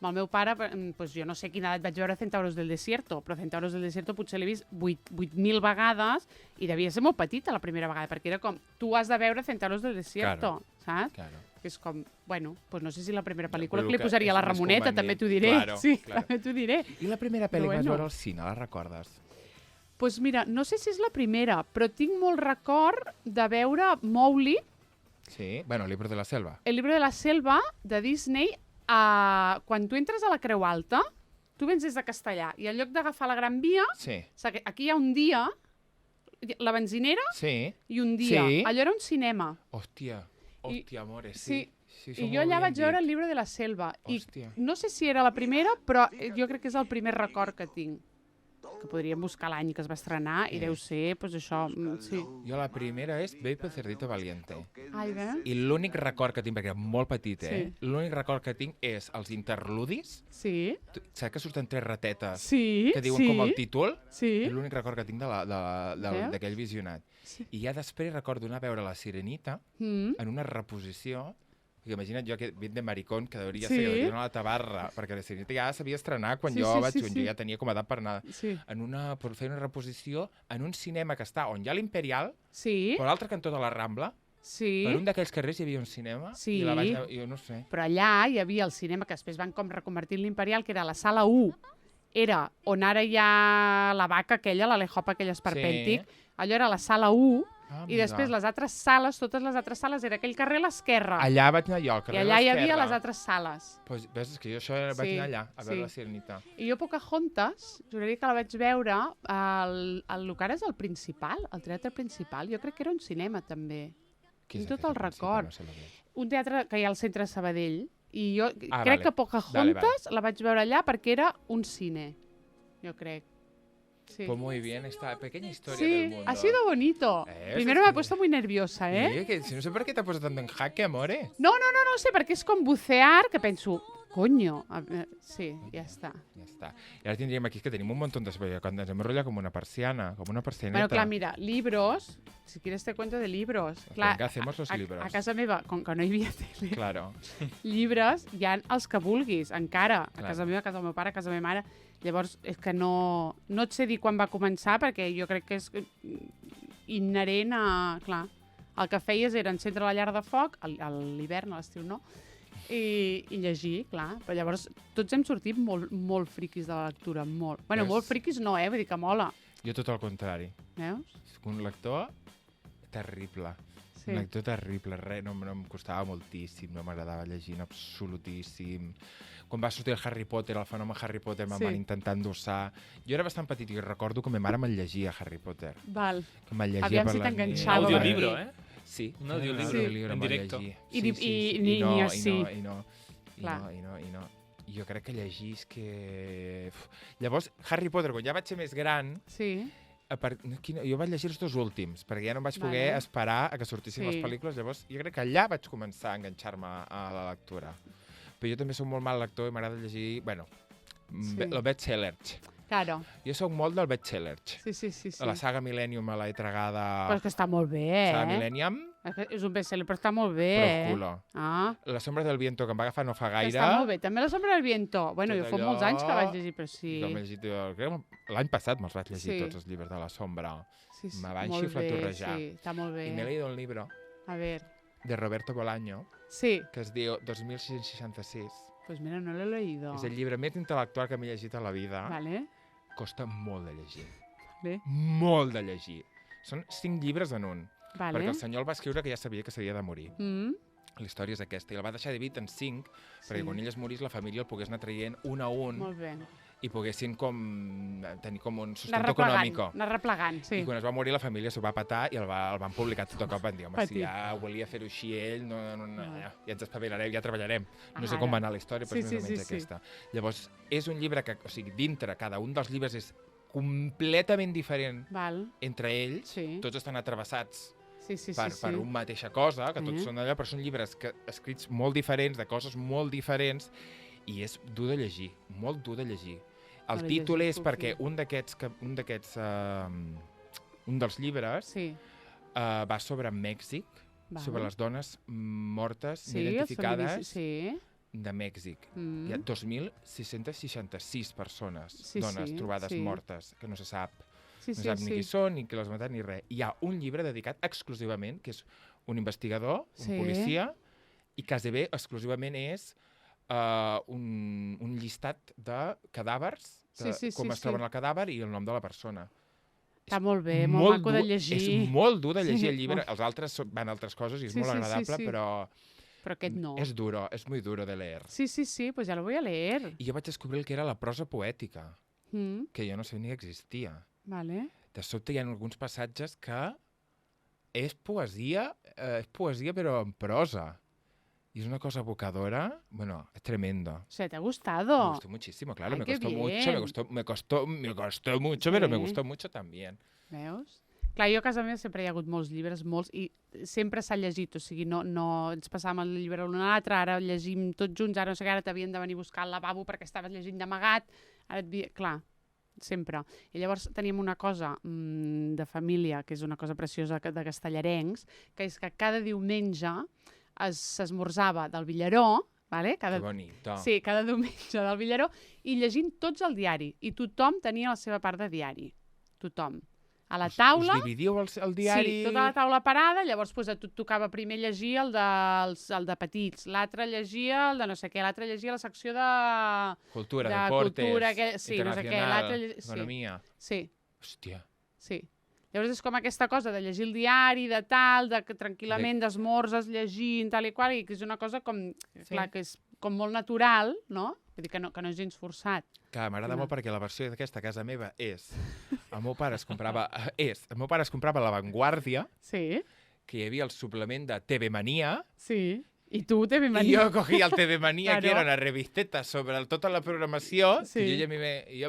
el meu pare, jo no sé a quina edat vaig veure Centauros del Desierto, però Centauros del Desierto potser l'he vist 8.000 vegades i devia ser molt petita la primera vegada, perquè era com, tu has de veure Centauros del Desierto, saps? Claro. Que és com, bueno, pues no sé si la primera pel·lícula però que li que posaria és la més Ramoneta, convenient. també t'ho diré. Claro, Sí, claro. també t'ho diré. I la primera pel·li Però que vas bueno. veure al cine, la recordes? Pues mira, no sé si és la primera, però tinc molt record de veure Mowgli, Sí, bueno, Libro de la Selva. el llibre de la selva de Disney, quan tu entres a la Creu Alta, tu vens des de Castellà, i en lloc d'agafar la Gran Via, Sí, aquí hi ha un dia, la benzinera sí. i un dia. Sí. Allò era un cinema. Hòstia, amore, Sí. sí. I jo allà vaig veure el llibre de la selva. Hòstia. I no sé si era la primera, però jo crec que és el primer record que tinc. Que podríem buscar l'any que es va estrenar i deu ser, doncs això, sí. Jo la primera és Baby Cerdito Valiente. Ai, bé? I l'únic record que tinc, perquè era molt petit, Sí. l'únic record que tinc és els interludis. Sí, Saps que surten 3 ratetes sí, que diuen sí. com el títol? Sí. És l'únic record que tinc Veus? d'aquell visionat. Sí. I ja després recordo anar a veure La Sirenita Mm. en una reposició, que imagina't jo que vint de maricón, que hauria Sí. ser, que hauria anar a la tabarra, perquè La Sirenita ja s'havia estrenat quan Sí, jo sí, vaig, sí, quan sí. jo ja tenia com a edat per anar Sí. per fer una reposició en un cinema que està on hi ha l'Imperial, Sí, per l'altre cantó de la Rambla, sí. per un d'aquells carrers hi havia un cinema, Sí. i la vaig, jo no sé. Però allà hi havia el cinema que després van com reconvertir en l'Imperial, que era la sala 1. Era on ara hi ha la vaca aquella, l'Alejop aquell esperpèntic. Allò era la sala 1. Ah, I després les altres sales, totes les altres sales, era aquell carrer a l'esquerra. Allà vaig anar jo, al I carrer allà hi havia l'esquerra. les altres sales. Pues, ves, és que jo això vaig Sí, anar allà, a veure sí. La Sirenita. I jo Pocahontas, juraria que la vaig veure el que ara és el principal, el teatre principal. Jo crec que era un cinema, també. Quin és Tinc tot aquest el principi? record. No sé lo que és. Un teatre que hi ha al centre de Sabadell. I jo Ah, crec vale. que Pocahontas la vaig veure allà perquè era un cine. Jo crec. Sí. Pues muy bien, esta pequeña historia Sí, del mundo. ha sido bonito. Primero me ha puesto muy nerviosa, ¿eh? Sí, que si no sé per què t'ha posat tant en jaque, amore. No sé, perquè és com bucear, que penso, coño, sí, ja està. Ja està. I ara tindríem aquí que tenim un montón de... Quan ens hem enrotllat com una persiana, com una persianeta. Bueno, clar, mira, libros, si quieres te cuento de libros. Clar, Venga, hacemos los libros. A casa meva, com que no hi havia tele, Claro. llibres hi ha els que vulguis, encara. A Clar. casa meva, a casa del meu pare, a casa de la meva mare. Llavors, és que no et sé dir quan va començar, perquè jo crec que és inherent a... Clar, el que feies era encendre la llar de foc, a l'hivern, a l'estiu no, i llegir, clar. Però llavors tots hem sortit molt friquis de la lectura, molt. Bueno, Veus? molt friquis no, vull dir que mola. Jo tot el contrari. Veus? Soc un lector terrible. Sí. Un lector terrible. No em costava moltíssim, no m'agradava llegir en absolutíssim. Quan va sortir el Harry Potter, el fenomen Harry Potter, me'n Sí. van intentar endossar. Jo era bastant petit i recordo que ma mare me'l llegia, Harry Potter. Val. Que me'l llegia Aviam per si la nit. t'enganxava. Audiolibro, per eh? Sí. Un audiolibro Sí. en directo. I no. Jo crec que llegir és que... Llavors, Harry Potter, quan ja vaig ser més gran, Sí. jo vaig llegir els 2 últims, perquè ja no em vaig poder esperar a que sortissin les pel·lícules. Llavors, jo crec que allà vaig començar a enganxar-me a la lectura. Però jo també soc molt mal lector i m'agrada llegir, bueno, el best-sellers. Claro. Jo soc molt del best-sellers. Sí. La saga Millennium me l'he tragada... Però és que està molt bé, Saga Millennium, És un best-seller, però està molt bé, però culo. Ah, La sombra del viento, que em va agafar no fa gaire... està molt bé. També La sombra del viento. Bueno, Tot jo fa allò- molts anys que vaig llegir, però sí. Jo m'he llegit, crec que l'any passat me'ls vaig llegir Sí. tots els llibres de la sombra. Sí, Me van molt bé, xiflatorrejar. Sí, està molt bé. I m'he leído un libro A ver, de Roberto Bolaño sí. que es diu 2666. Pues mira, no l'he leído. És el llibre més intel·lectual que m'he llegit a la vida. Vale, Costa molt de llegir. bé, Molt de llegir. Són 5 llibres en un. vale. Perquè el senyor el va escriure que ja sabia que s'havia de morir. La història és aquesta. I el va deixar dividit en 5 perquè quan ell es morís la família el pogués anar traient un a un Molt bé. i poguessin tenir com un sustento Anar replegant, econòmic. anar replegant, sí. I quan es va morir la família s'ho va patar i el van publicar tot de cop. Van dir, home, si Patit. ja volia fer-ho així ell, ja ens espavilarem, ja treballarem. No sé Ara. com va anar la història, però Sí, és més o sí, menys sí. aquesta. Llavors, és un llibre que, o sigui, dintre cada un dels llibres és completament diferent Val, entre ells. sí. Tots estan atravessats Sí, sí, per una mateixa cosa, que tots són allò, però són llibres escrits molt diferents, de coses molt diferents, i és dur de llegir, molt dur de llegir. El L'he títol llegit, és perquè un dels llibres Sí, va sobre Mèxic, val. sobre les dones mortes Sí, no els identificades sí. de Mèxic. Mm. Hi ha 2.666 persones, Sí, dones sí, trobades sí. mortes, que no se sap. Sí, No sap ni qui sí. són, ni qui les ha matat, ni res. Hi ha un llibre dedicat exclusivament, que és un investigador, Sí. un policia, i quasi exclusivament és un llistat de cadàvers, de Sí, com es troben el cadàver i el nom de la persona. Està molt bé, molt maco de dur, llegir. És molt dur de llegir Sí, el llibre. molt. Els altres van a altres coses i és Sí, molt sí, sí, agradable, sí. però Però aquest no. és duro, és muy duro de leer. Sí, pues ya lo voy a leer. I jo vaig descobrir el que era la prosa poètica, Mm, que jo no sabia ni que existia. vale. De sobte hi ha alguns passatges que és poesia però en prosa. Y es una cosa evocadora, bueno, es tremendo. O sea, ¿te ha Me gustado? gustó muchísimo, claro, Ay, me qué costó bien. mucho, me costó mucho, pero me Sí. gustó mucho también. Veus? Clar, jo a casa meva sempre hi ha hagut molts llibres, molts, i sempre s'ha llegit, o sigui, no ens passàvem el llibre l'un a l'altre, ara llegim tots junts, ara no sé què, ara t'havien de venir a buscar al lavabo perquè estaves llegint d'amagat, clar, sempre. I llavors teníem una cosa de família, que és una cosa preciosa de castellarencs, que és que cada diumenge s'esmorzava del Villaró, vale? Que bonito. Sí, cada diumenge del Villaró, i llegint tots el diari. I tothom tenia la seva part de diari. Tothom. A la taula... Us dividíeu el diari? Sí, tota la taula parada, llavors pues, a tu et tocava primer llegir el de petits, l'altre llegia el de no sé què, l'altre llegia la secció de... Cultura, de deportes, cultura, sí, no sé què, l'altre... economia. Sí, Hòstia. sí. Llavors és com aquesta cosa de llegir el diari, de tal, de que tranquil·lament d'esmorzes llegint, tal i qual, i que és una cosa com, clar, que és com molt natural, no? Vull dir que no és gens forçat. Clar, m'agrada molt perquè la versió d'aquesta a casa meva és... El meu pare es comprava La Vanguardia, Sí, que hi havia el suplement de TV Mania, sí. I tu, TV i Mania. jo cogía el TV Manía, Claro. que era una revisteta sobre toda la programación, Sí. que yo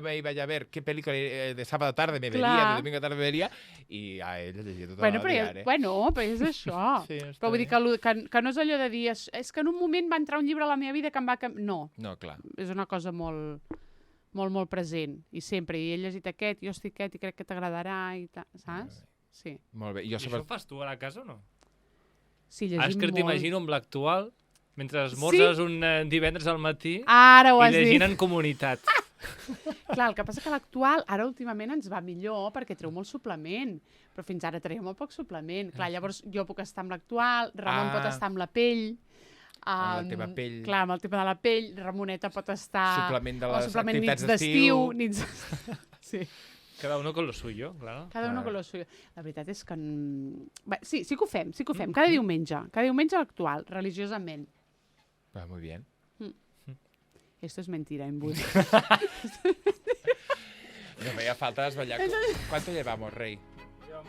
me iba a ver qué película de sábado tarde me vería, Clar. de domingo tarde me vería, i a ell llegia tot Bueno, el però, diari. però és això. Sí, està Però vull dir bé. que no és allò de dir és que en un moment va entrar un llibre a la meva vida que em va... No, No, clar. és una cosa molt, molt, molt present. I sempre, i he llegit aquest, jo estic aquest, i crec que t'agradarà, i tal, saps? Sí. Molt bé. I això ho fas tu a la casa o no? Sí, És llegim que molt. t'imagino amb l'actual, mentre esmorzes un divendres al matí Ara ho i has dit. llegint en comunitat. Clar, el que passa que l'actual, ara últimament ens va millor perquè treu molt suplement, però fins ara treia molt poc suplement. Clar, llavors jo puc estar amb l'actual, Ramon pot estar amb la pell, Amb la teva pell. Clar, amb el tema de la pell, Ramoneta pot estar... Suplement de o les suplement activitats nits d'estiu, d'estiu. nits... Sí. Cada uno con lo suyo, claro. Cada uno Clar. con lo suyo. La veritat és que... Bé, sí que ho fem. Cada diumenge. Cada diumenge l'actual, religiosament. Va, muy bien. Esto es mentira, Embut. No veia falta desvetllar. ¿Cuánto llevamos, Rey? Jo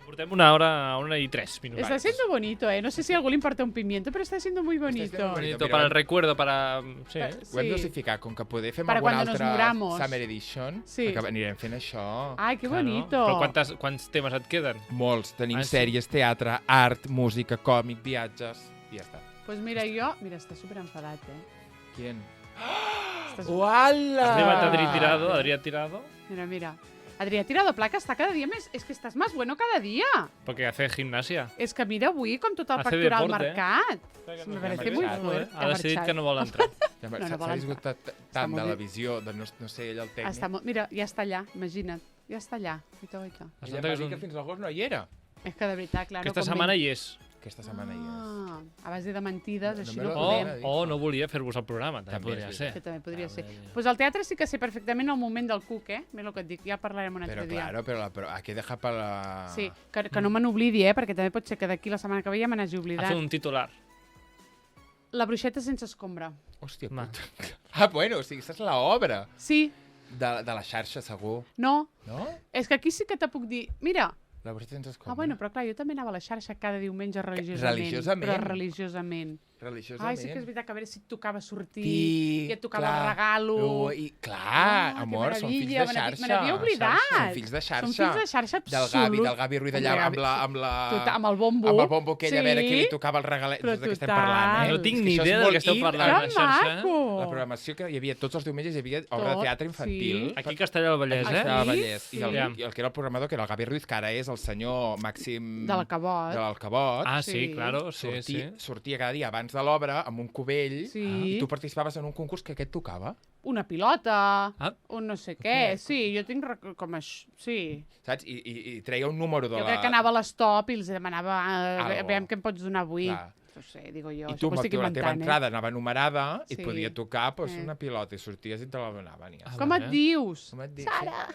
Portem una hora y 3 minutos. Está siendo bonito, ¿eh? No sé si a algú li importa un pimiento, pero está siendo muy bonito. siendo Bonito Mira, para el recuerdo, para... Sí. Ho hem dosificat, com que poder fem Para alguna cuando nos altra muramos. Summer Edition, Sí. que anirem fent això. Ai, que Claro. bonito. Però quants temes et queden? Molts. Tenim Sí? sèries, teatre, art, música, còmic, viatges... I ja està. Pues mira, jo... Mira, està superenfadat, eh? Qui? Estàs... Uala! Has llevat Adrià Tirado, Mira. Adrià Tirado Placa està cada dia més... És que estàs más bueno cada dia. porque hace gimnasia. És que mira avui com tot el Hace pectoral deporte. marcat. No, Me parece ja muy marxat, fuerte. Ha decidit que no vol entrar. Ja, No, no s'ha volen disgut tant molt de la bé. visió, de no sé, ell el tècnic. Està molt... Mira, ja està allà, imagina't. Ja està allà. Guaita. Es Ella nota va que és dir un... que fins l'agost no hi era. És que de veritat, clar, Aquesta no setmana convé. hi és. Aquesta setmana hi és. Ah, a base de mentides, No així me no lo- podem. O no volia fer-vos el programa, també També podria és ser. Que també podria ser. També. Pues al teatre sí que sé perfectament el moment del cuc, eh? Mira el que et dic, ja parlarem un altre Però dia. claro, però hay que dejar para... Sí, que no me n'oblidi, perquè també pot ser que d'aquí la setmana que ve ja me n'hagi Ha oblidat. fet un titular. La bruixeta sense escombra. Hòstia Ma. puta. Ah, bueno, o sigui, aquesta és l'obra Sí, de la xarxa, segur. no, No? és que aquí sí que te puc dir... Mira, La veritat ens escolta. bueno, però clar, jo també anava a la xarxa cada diumenge religiosament. religiosament? Però religiosament. Religiosament. Ai, sí que és veritat que a veure si et tocava sortir, Sí, i et tocava clar. el regalo. I, clar, Ah, que amor, són fills meravella, de xarxa. me n'havia oblidat. Són fills de xarxa. Són fills de xarxa absolut. Del Gavi Ruiz d'allà Amb el bombo. amb el bombo aquell, a veure Sí. qui li tocava el regalet. Però De què estem total. parlant, eh? No tinc És ni que això és idea de molt què esteu in, parlant. Que la xarxa. maco! La programació que hi havia tots els diumenges hi havia obra Tot, de teatre infantil. sí. Aquí a Castellà del Vallès, Aquí eh? estava Sí, Vallès. sí. I el que era el programador, que era el Gavi Ruiz, que ara és el senyor Màxim... De l'Alcabot. De l'Alcabot. Ah, sí, Sí. claro, sí, sortia, sí. sortia cada dia abans de l'obra amb un cubell Sí. i tu participaves en un concurs que aquest tocava, Una pilota, Ah. un no sé què. Sí, jo tinc com això. Sí. saps? I treia un número de Jo la... crec que anava a l'estop i els demanava Algo. veiem què em pots donar avui. Clar. No sé, digo jo, I això tu, m'ho estic la teva inventant, entrada anava numerada i et Sí. podia tocar pues, Eh. una pilota i sorties i te la donaven. I ja Ah, està. Com et vale. dius? Com et dic? Sara!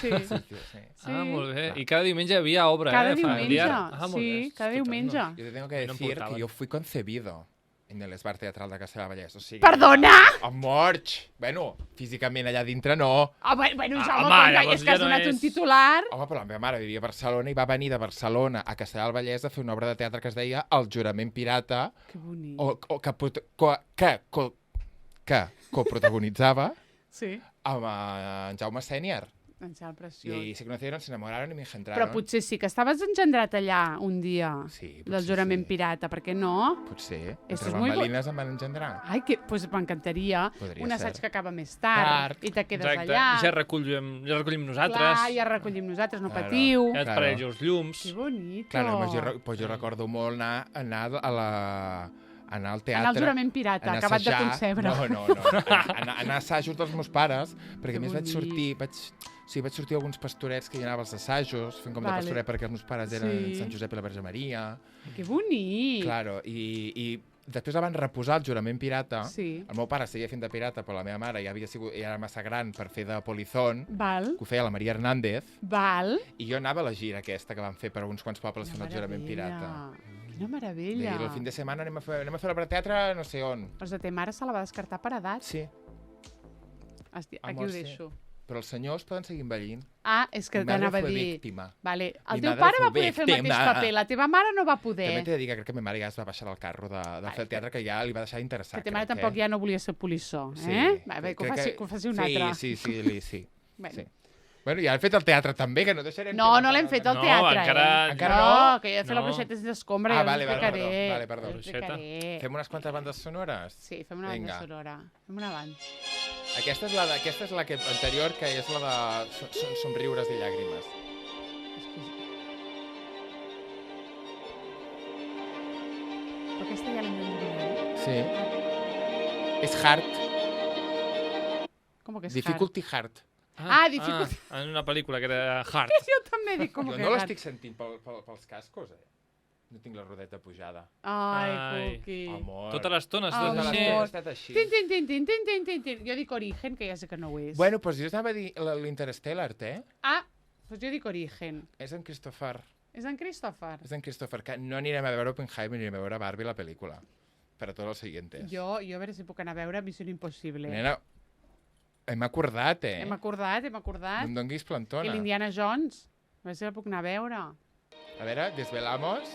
Sí. Sí, sí, sí. Ah, molt bé. I cada diumenge hi havia obra, Cada eh? diumenge, familiar. Ah, molt bé. sí, cada Estupendo. diumenge. Yo te tengo que No em decir portaven. que yo fui concebido en el Esbar Teatral de Castellà del Vallès. O sigui, Perdona? Amor! Bueno, físicament allà dintre no. Ah, bueno, Ah, Jaume, home, com que llavors és que has ja no donat un és- titular. Home, però la meva mare vivia a Barcelona i va venir de Barcelona a Castellà del Vallès a fer una obra de teatre que es deia El jurament pirata, Que bonic. o que coprotagonitzava Sí, amb en Jaume Sènior. em sembla preciós. I se conocieron, se enamoraron y me engendraron. Però potser sí que estaves engendrat allà un dia Sí, del potser jurament sí. pirata, per què no? Potser. Esto Entre és muy bo- bambalines em van engendrar. Ai, que, pues m'encantaria Podria un assaig ser. que acaba més tard Tard. i te quedes Exacte. allà. Ja recollim nosaltres. Clar, ja recollim nosaltres, no Claro. patiu. Ja et Claro. parells els llums. Que bonito. Claro, pues jo recordo molt anar al teatre. Anar al jurament pirata, anar a acabat de assajar. concebre. No. Anar a assajos dels meus pares, perquè Que a més vaig bonic. sortir alguns pastorets que hi anava als assajos, fent com de Vale. pastoret perquè els meus pares eren Sí. Sant Josep i la Verge Maria. Que bonic. Claro, i després la van reposar el jurament pirata. Sí. El meu pare seguia fent de pirata, però la meva mare ja era massa gran per fer de polizón, Val, que ho feia la Maria Hernández, val. i jo anava a la gira aquesta que van fer per uns quants pobles fent el jurament pirata. Quina I meravella. el fin de setmana anem a fer l'obra de teatre no sé on. Els de te mare se la va descartar per edat. Sí, Aquí Amor, ho sí. deixo. però els senyors poden seguir envellint. Ah, és que Mi madre t'anava a fue dir... víctima. Vale. El Mi teu madre pare fue va poder fer el mateix víctima. paper, la teva mare no va poder. També t'he de dir que crec que ma mare ja es va baixar del carro de fer el teatre, que ja li va deixar d'interessar. Que ta mare crec, tampoc ja no volia ser polissó, Sí. eh? Va, bé, que ho Crec faci un altre. Sí. Bueno. Sí. Bueno, ja hem fet el teatre també, que no deixarem... No, que no l'hem fet al No, teatre, encara- eh? Encara no, no? que jo he fet la No. bruixeta sense escombra, Ah, ja us vale, explicaré. vale, perdó. Us explicaré. Fem unes quantes bandes sonores? Sí, fem una banda Vinga. sonora. Fem una abans. Aquesta és la que anterior, que és la de somriures i llàgrimes. Però aquesta ja l'hem d'endevinar. Sí. És hard. Com que és Difficulty hard. Ah, Difficulty. En una pel·lícula que era Hard. hard? Jo també dic com Jo que no hard. l'estic sentint pels cascos, eh? No tinc la rodeta pujada. Ai, Ai. Cuqui. Amor. Tota l'estona Ah, estàs Tota així. l'estona he estat així. Tin, tin, tin, tin, tin, tin, tin, tin. Jo dic Origen, que ja sé que no ho és. Bueno, doncs jo anava a dir l'Interstellar, Ah, doncs jo dic Origen. És en Christopher. És en Christopher. És en Christopher, que no anirem a veure Oppenheimer, anirem a veure Barbie, la pel·lícula. Per a tots els siguientes. Jo a veure si puc anar a veure Missió Impossible. Nena, hem acordat, eh? Hem acordat. No em donguis I plantona. l'Indiana Jones. A veure si la puc anar a veure. A veure, desvelamos.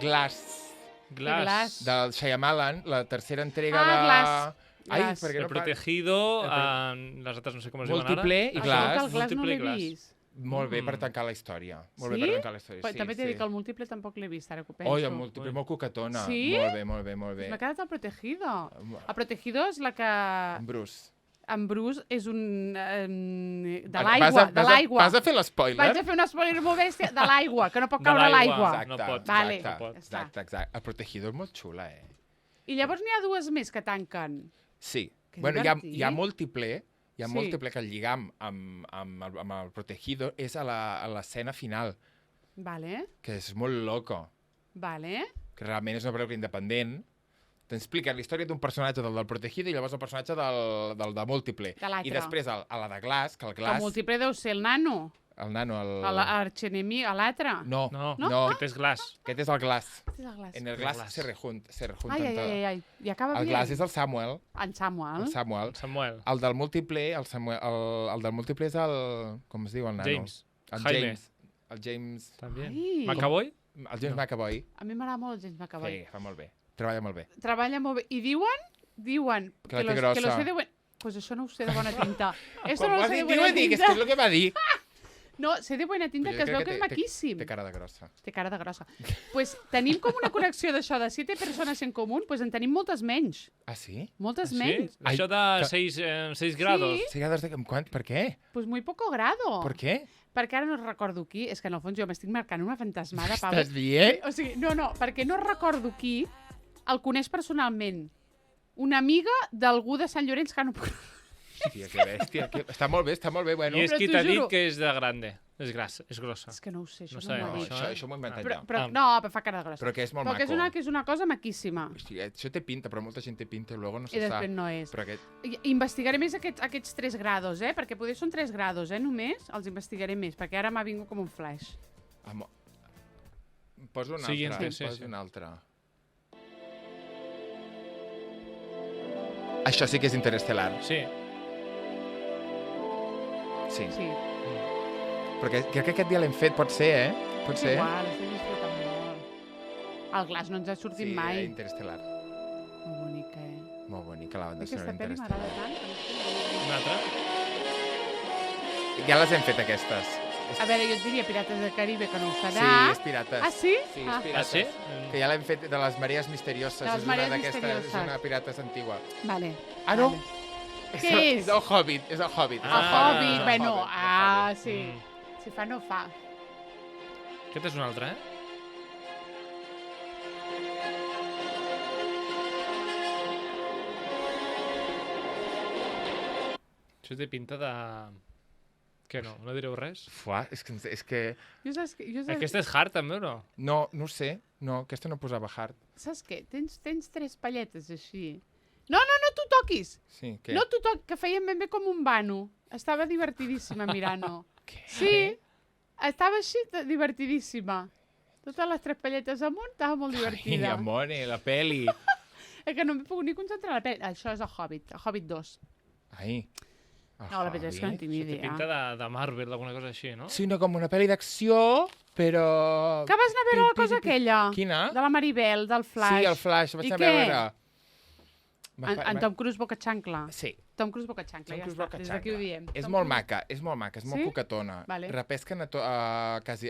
Glass, Glass. del Shyamalan, la tercera entrega de... Glass. Ai, Glass. perquè El no... Protegido, les altres no sé com es diuen ara. Múltiple i Això que Glass. el Glass no Múltiple l'he i Glass. vist. Molt bé per tancar la història. Molt bé Sí? per tancar la història, Però sí. també t'he dit que el múltiple tampoc l'he vist, ara que ho penso. Oi, el múltiple, molt coquetona. Sí? Molt bé, molt bé, molt bé. M'ha quedat el Protegido. El Protegido és la que... Bruce. En Bruce és un... de Vas l'aigua, a- de vas a- l'aigua. Vas a fer l'espoiler? Vaig a fer un spoiler molt bèstia de l'aigua, que no pot De caure a l'aigua. l'aigua. No pot. Vale. Exacte, No pot. exacte. El Protegido és molt xula, I llavors n'hi ha dues més que tanquen. Sí. Que Bueno, divertit. hi ha múltiple, Sí. múltiple que el lligam amb el Protegido és a l'escena final, Vale, que és molt loco, vale. que realment és una pel·lícula independent. T'explica la història d'un personatge del Protegido i llavors el personatge del de múltiple. De l'altre. I després a la de Glass, que el Que Glass... el múltiple deu ser el nano, El nano, el... l'arxenemi, a l'altre. No, No, no. aquest és Glass. Aquest és el Glass. Aquest és el Glass. En el Glass Glass. se rejunten Ai. I acaba El bé. Glass és el Samuel. En Samuel. El Samuel. Samuel. El del múltiple, el del múltiple és el... Com es diu el nano? James. El Jaime. James. El James... També. Ai. McAvoy? El James McAvoy. A mi m'agrada molt el James McAvoy. Sí, fa molt bé. Treballa molt bé. Treballa molt bé. I diuen Que la té grossa. que lo sé de buen... Pues això no ho sé de bona tinta. Esto no Quan lo ho has sé de dit, buena diu, és tinta. que és el que va dir. No, sé de buena tinta, que es veu que és maquíssim. Té cara de grossa. Té cara de grossa. Pues tenim com una connexió d'això, de 7 persones en comú, pues en tenim moltes menys. Ah, sí? Moltes Sí? menys. Ai, Això de 6 grados. Sí, per què? Pues muy poco grado. Per què? Perquè ara no recordo qui. És que en el fons jo m'estic marcant una fantasmada, Pau. Estàs dient? O sigui, no, perquè no recordo qui el coneix personalment. Una amiga d'algú de Sant Llorenç que no puc... Hòstia, que bèstia. Està molt bé, bueno. I és Però qui t'ho t'ha dit juro. que és de grande. És grossa. És que no ho sé, això No no, sabem, m'ho ha dit. això. Això m'ho he inventat Però, jo. però, Ah. no, però fa cara de grossa. Però que és molt Però que maco. és una cosa maquíssima. Hòstia, això té pinta, però molta gent té pinta i luego no I se sap. després no és. Però aquest... Investigaré més aquests 3 grados, perquè potser són 3 grados, només. Els investigaré més, perquè ara m'ha vingut com un flash. Posa un Siguiente, altre. sí, Posa sí. un altre. Això sí que és interestel·lar. Sí. Sí. Sí. Perquè crec que aquest dia l'hem fet, pot ser, Pot És ser. igual, estic disfrutant molt. El Glass no ens ha sortit Sí, mai. Interestelar. Molt bonica, Molt bonica la banda sonora Aquesta pel·li Interestelar. m'agrada tant. que no sé. Un altre? Ja les hem fet, aquestes. A veure, jo et diria Pirates del Caribe, que no ho Sí, serà. és Pirates. Ah, sí? Sí, és Ah. Pirates. Ah, sí? Que ja l'hem fet de les Maries Misterioses. De les és una Maries d'aquestes, Misterioses. és una Pirates antigua. Vale. Ah, no? Vale. És Què el- és? És el Hobbit, és el Hobbit. El Ah, Hobbit, és el bueno, Hobbit, és el Hobbit. sí. Si fa, no fa. Aquest és un altre, Això té pinta de... Què no? No direu res? Fuà, és que... Jo saps Aquesta és hard, també, o no? No, no ho sé. No, aquesta no posava hard. Saps què? Tens 3 palletes així. No t'ho toquis! Sí, què? No t'ho toquis, que feien ben bé com un vano. Estava divertidíssima mirant-ho. Què? Sí, estava així divertidíssima. Totes les 3 palletes amunt, estava molt Ai, divertida. amore, la peli. És que no m'he pogut ni concentrar en la pel·li. Això és el Hobbit 2. Ai. No, la veritat és que no tinc ni Té idea. pinta de Marvel, alguna cosa així, no? Sí, no, com una pel·li d'acció, però... Que vas anar a veure la cosa aquella? Quina? De la Maribel, del Flash. Sí, el Flash, vaig I anar a què? veure. En Tom Cruise Boca Xancla. Sí. Tom Cruise Boca Xancla, Tom ja Cruise està. Boca Des d'aquí ho Xancla. diem. És Tom molt Cruise- maca, és molt maca, és molt Sí? coquetona. Vale. Repesquen quasi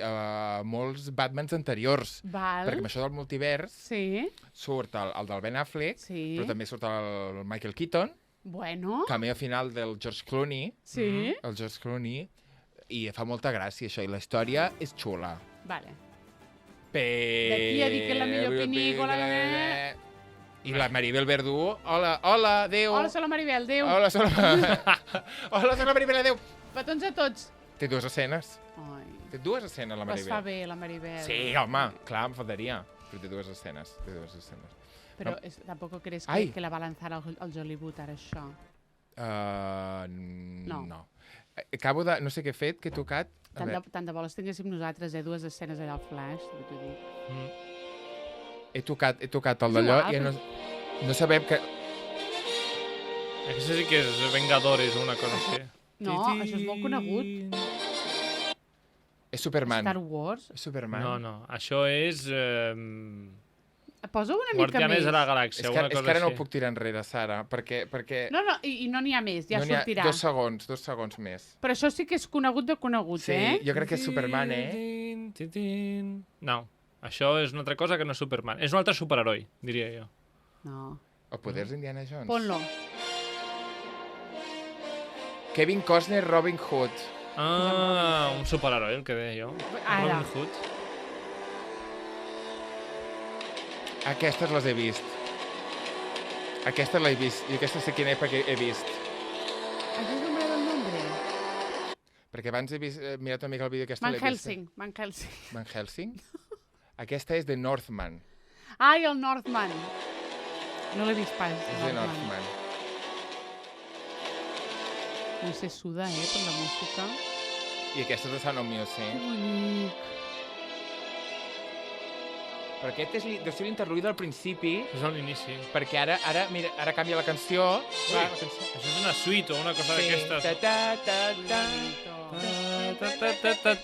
molts Batmans anteriors. Val. Perquè amb això del multivers Sí, surt el del Ben Affleck, sí. però també surt el Michael Keaton, Bueno, cameo final del George Clooney, sí. el George Clooney, i fa molta gràcia això, i la història és xula. Vale. D'aquí a dir que la millor pel·lícula... I la Maribel Verdú, hola, adéu. Hola, soc la Maribel, adéu. Hola, soc la Maribel, adéu. Petons a tots. Té 2 escenes. Ai, Té 2 escenes, la les Maribel. fa bé, la Maribel. Sí, home, clar, em faltaria. Però té 2 escenes, Però No. tampoc creus Ai. que la va lanzar al Hollywood, ara, això. No. No. Acabo de... No sé què he fet, que he tocat... A Tant veure, de bo les tinguéssim nosaltres, 2 escenes allà al Flash, t'ho dic. he tocat el És d'allò igual, i no sabem que... Aquesta sí que és Vengadores o una cosa així. No, això és molt conegut. És Superman. Star Wars? És Superman. No. Això és... Posa una mica Guardianes més. de la Galàxia, És una que cosa ara no així. ho puc tirar enrere, Sara, perquè No, i no n'hi ha més, ja no n'hi ha sortirà. 2 segons més. Però això sí que és conegut de conegut, Sí, jo crec que és Superman, No, això és una altra cosa que no és Superman. És un altre superheroi, diria jo. No. O poders Indiana Jones. Ponlo. Kevin Costner, Robin Hood. Ah, un superheroi, el que deia jo. Ara. Robin Hood. Aquestes les he vist. Aquesta l'he vist. I aquesta sé quina època he vist. ¿Has el nombre del nombre? Perquè abans he vist, mirat una mica el vídeo, aquesta Van l'he vist. Helsing. Van Helsing. Van Helsing? Aquesta és de Northman. Ai, el Northman. No l'he vist pas. És de Northman. No sé, suda, per la música. I aquesta és de Sound of Music. Bonic. Però aquest és deu ser l'interludi del principi, Això és l'inici. perquè mira, ara canvia la canció. Clar, la cançó. Això és una suite o una cosa d'aquestes.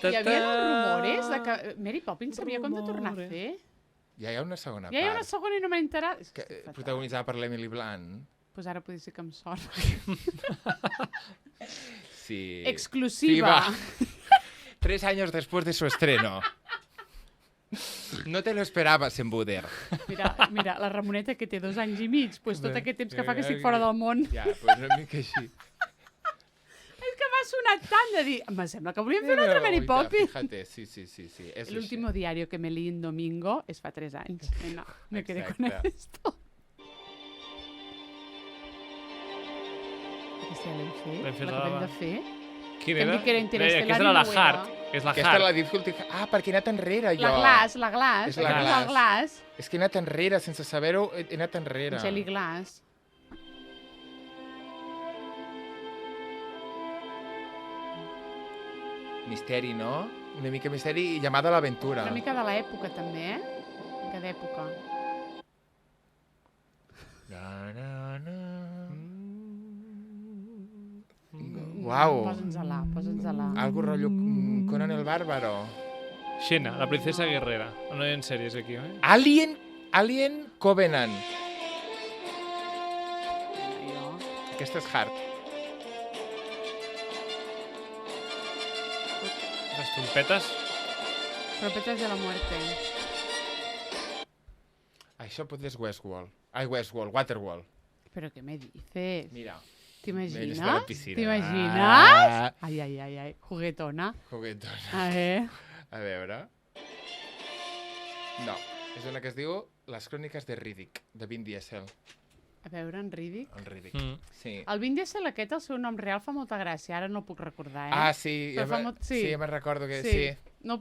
Hi havia rumores de que Mary Poppins sabia com de tornar a fer. Ja hi ha una segona Ja hi ha una part. segona i no m'ha enterat. És Que, que estic fatal. protagonitzada per l'Emily Blunt. Pues ara potser sí que em sort. Sí. Exclusiva. Sí, va. 3 años después de su estreno. No te lo esperabas en Buder. Mira, la Ramoneta que té 2 anys i mig, pues tot aquest temps que fa que estic fora del món. Ja, pues una mica així. És que m'ha sonat tant de dir... Me sembla que volíem fer una altra Mary Poppins. Fíjate, sí. És El último diario que me leí en domingo es fa 3 anys. No, me quedé con Exacte. esto. Aquesta ja l'hem fet? L'hem fet La que la- vam de fer? Quina Que em era? dic que era Interestelar Aquesta era la i no ho era. Hard. És la Aquesta és Hard. la Difficulty... Ah, perquè he anat enrere, jo. La Glass. És la Aquest Glass. el Glass. És que he anat enrere, sense saber-ho, he anat enrere. Jelly Glass. Misteri, no? Una mica misteri i llamada a l'aventura. Una mica de l'època, també, Una mica d'època. Uau. Posa'ns-la. Algo rotllo Conan el Bárbaro. Xena, la princesa guerrera. No hi ha sèries aquí, eh? Alien Covenant. Jo. Aquesta és hard. Les trompetes. Tropetes de la muerte. Això potser és Westworld. Ai, Westworld, Waterworld. Però què me dices? Mira. ¿T'imagines? Ell està a la piscina. ¿T'imagines? Ah. Ai, juguetona. Juguetona. A A veure... No, és una que es diu Les cròniques de Riddick, de Vin Diesel. veure, en Riddick. El Riddick, sí. El Vin Diesel aquest, el seu nom real, fa molta gràcia. Ara no el puc recordar, Ah, sí, Però fa molt- sí. sí, ja me'n recordo que sí. No,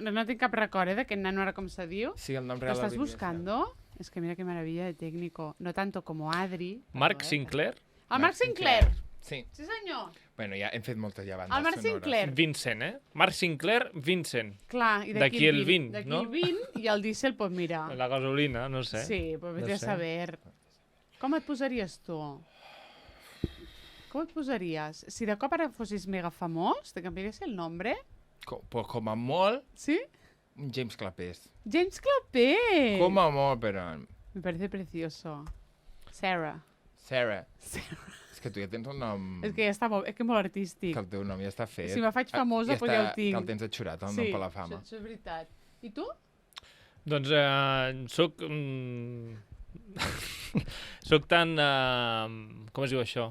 no tinc cap record, d'aquest nano, ara com se diu. Sí, el nom ¿Lo real del estás Vin Diesel. buscando? Es que mira qué maravilla de técnico. No tanto como Adri. Mark Sinclair. El Marc Sinclair. Sí. Sí, senyor. Bueno, ja hem fet moltes ja bandes El Marc sonores. Sinclair. Vincent, eh? Mark Sinclair, Vincent. Clar, i D'aquí el Vin, D'aquí no? el Vin i el Diesel, pues mira. La gasolina, no sé. Sí, pues vete No a sé. saber. Com et posaries tu? Com et posaries? Si de cop ara fossis mega famós, te canviaries el nombre? Pues com a molt, Sí? James Clapés. James Clapé. Com a molt, però... Me parece precioso. Sarah. Sarah. És que tu ja tens el nom... És que ja està molt, és que molt artístic. Que el teu nom ja està fet. Si me faig famosa, pues ja ho tinc. Que el tens atxurat, el nom per la fama. Sí, això és veritat. I tu? Doncs soc... soc tan... com es diu això?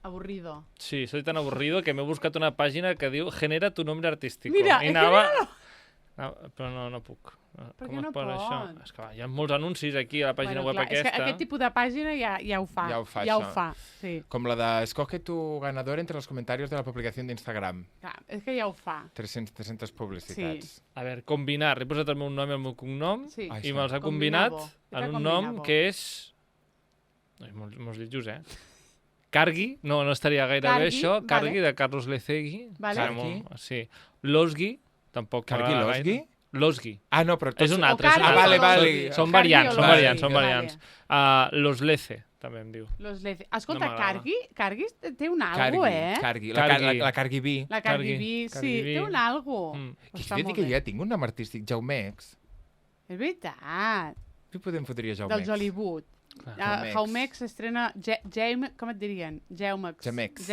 Aburrido. Sí, soy tan aburrido que m'he buscat una pàgina que diu Genera tu nombre artístico. Mira, I anava... Però no puc. Per Com què es no posa pots? això? És que hi ha molts anuncis aquí a la pàgina web clar, aquesta. És que aquest tipus de pàgina ja ho fa. Ja ho fa, Ja ho això. fa, sí. Com la de escoge tu ganador entre los comentarios de la publicación de Instagram. Clar, és que ja ho fa. 300 publicitats. A veure, combinar. He posat el meu nom i el meu cognom Sí. Ai, i me'ls ha Combinavo. combinat en Era un nom combinavo. que és... Ai, molts lletjos, Cargui, no estaria gaire bé Cargui, això. vale. Cargui, de Carlos Lecegui. Vale. Cargui. Sí. Losgui, tampoc Cargui m'agrada Losgui? gaire. Losgui. Ah, no, però tots... És un O altre. és un Cargui Ah, altre. vale, vale. Són Cargui variants, o són Losgui. variants, són Vale. variants. Los Lece, també em diu. Escolta, No m'agrada. Cargui té un algo, Cargui. Cargui. La Cargui B. La Cargui B, sí, Cargui B. té un algo. I Està fíjate molt que bé. ja tinc un nom artístic, Jaumex. És veritat, Què podem fotria del Jaumex? Hollywood. Jaumex. Jaumex estrena... Com et dirien? Jaumex. Jamex.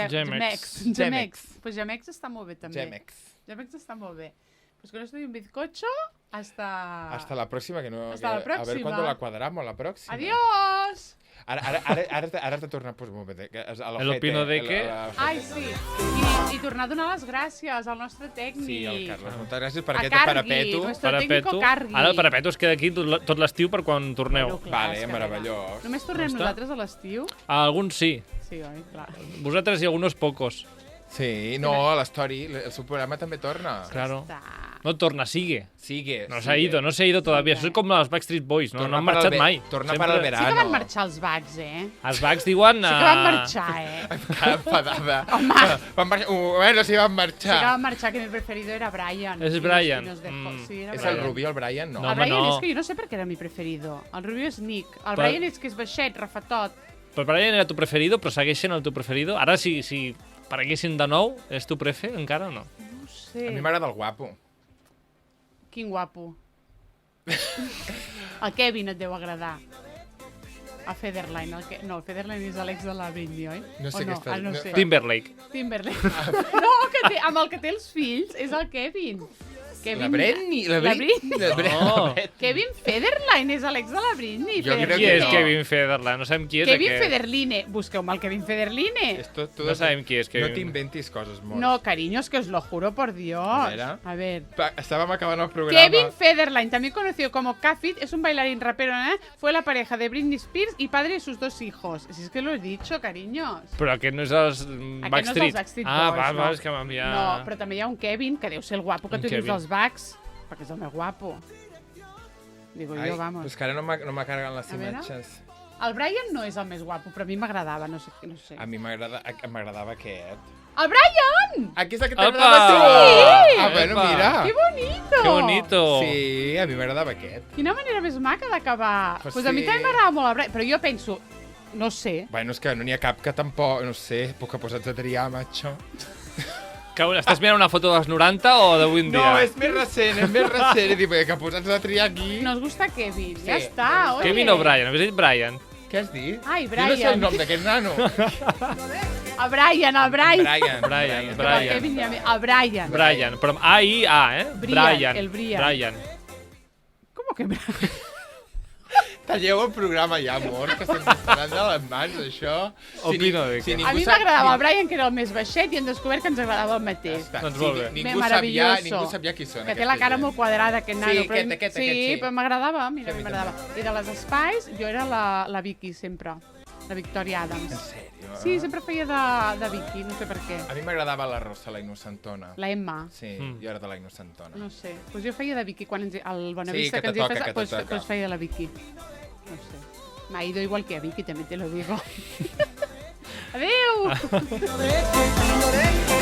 Jamex. Pues Jamex està molt bé, també. Jamex. Jamex està molt bé. Pues con esto de un bizcocho hasta... Hasta la próxima, que no... Hasta la A ver próxima. cuándo la cuadramos, la próxima. Adiós! Ara t'ha tornat pues, un moment. El opino de que- Ai, sí. I tornar a donar les gràcies al nostre tècnic. Sí, el Carles. Moltes gràcies per A aquest Cargui, parapeto. nuestro técnico Cargui. Ara el parapeto es queda aquí tot l'estiu per quan torneu. Bueno, clar, Vale, és que meravellós. Només tornem Ja està. nosaltres a l'estiu? Alguns sí. Sí, oi? Clar. Vosaltres i algunos pocos. Sí, no, l'Story, el seu programa també torna. Claro. Està. No torna, sigue. Sigue. No se ha ido todavía. Eso es com els Backstreet Boys, no han marxat mai. Torna Sempre- per al Sí que verano. van marxar els Bugs, eh? Els Bugs diuen... Sí que van marxar, eh? Que enfadada. Home. Van marxar... Bueno, sí, van Sí que marxar. van marxar, que mi preferido era Brian. És Y Brian. nos dejó. Sí, era És Brian. el Rubio, el Brian, no. No, El home, Brian no. és que jo no sé per què era mi preferido. El Rubio és Nick. El Per- Brian és que és baixet, refatot. Però Brian era tu preferido, però segueix sent el tu preferido. Ara, si apareguessin de nou, és tu prefe? Encara o no? No ho sé. A mi m'agrada el guapo. Quin guapo. El Kevin et deu agradar. A Federline. No, el Federline és l'ex de la Britney, oi? No sé O què està- no no- sé. Timberlake. Timberlake. No, amb el que té els fills és el Kevin. La Britney. La La Britney. Britney. No. Kevin Federline és l'ex de la Britney. Jo crec Qui que és no. Kevin Federline? No sabem qui és Kevin aquest. Federline. Busqueu-me el Kevin Federline. Esto, No sabem qui és No Kevin. t'inventis coses molt. No, cariño, es que os lo juro por Dios. A A ver. Estábamos acabando el programa. Kevin Federline, también conocido como Kafit, es un bailarín rapero, ¿eh? Fue la pareja de Britney Spears y padre de sus 2 hijos. Si es que lo he dicho, cariños. Però aquest no és els Aquest no és Backstreet. els Backstreet Ah, Boys, va, no. és que m'envia... No, però també hi ha un Kevin, que deu ser el guapo que Un tu dius Kevin. dels Bugs, perquè és el més guapo. Digo Ai, jo, vamos. pues que ara no m'ha cargat les A veure. imatges. El Brian no és el més guapo, però a mi m'agradava, no sé. A mi m'agradava aquest. El Brian! Aquí és el que Opa! t'agradava a tu! Sí! Ah, bueno, Epa! mira. Que bonito! Que bonito! Sí, a mi m'agradava aquest. Quina manera més maca d'acabar. Pues Pues a mi sí. també m'agradava molt el Brian, però jo penso, no sé, Bueno, és que no n'hi ha cap que tampoc, no sé, puc posats a triar, macho. Que estàs mirant una foto dels 90 o d'avui en dia? No, és més recent, I dic, que posats a triar aquí... nos gusta Kevin. Sí. Ja està, oye. Kevin o Brian? Has dit Brian? Què has dit? Ai, Jo no sé el Brian. nom d'aquest nano. El Brian, el Brian. Brian. Brian. El Kevin i el Brian. Brian, però amb A-I-A, eh? Brian, el Brian. Brian. ¿Cómo que Brian? Talleu el programa ja, amor, que se'ns estaran de les mans, això. Opino de que- A mi m'agradava el Brian, que era el més baixet, i hem descobert que ens agradava el mateix. Doncs molt bé. Ningú maravilloso. ningú sabia qui són. Que té la cara molt quadrada, aquest nano. Sí, però aquest, sí, sí. però m'agradava, mira, a mi Sí, a mi m'agradava. I de les espais, jo era la Vicky, sempre. La Victoria En Adams. sèrio? Sí, sempre feia de Vicky, no sé per què. A mi m'agradava la Rosa, la innocentona. La Emma. Sí, jo era de la innocentona. No sé. Pues jo feia de Vicky quan el Bonavista Sí, que ens hi te toca, fes, que te pues, toca. pues feia la Vicky. No sé. Me ha ido igual que a Vicky, también te lo digo. Adeu! Opino de que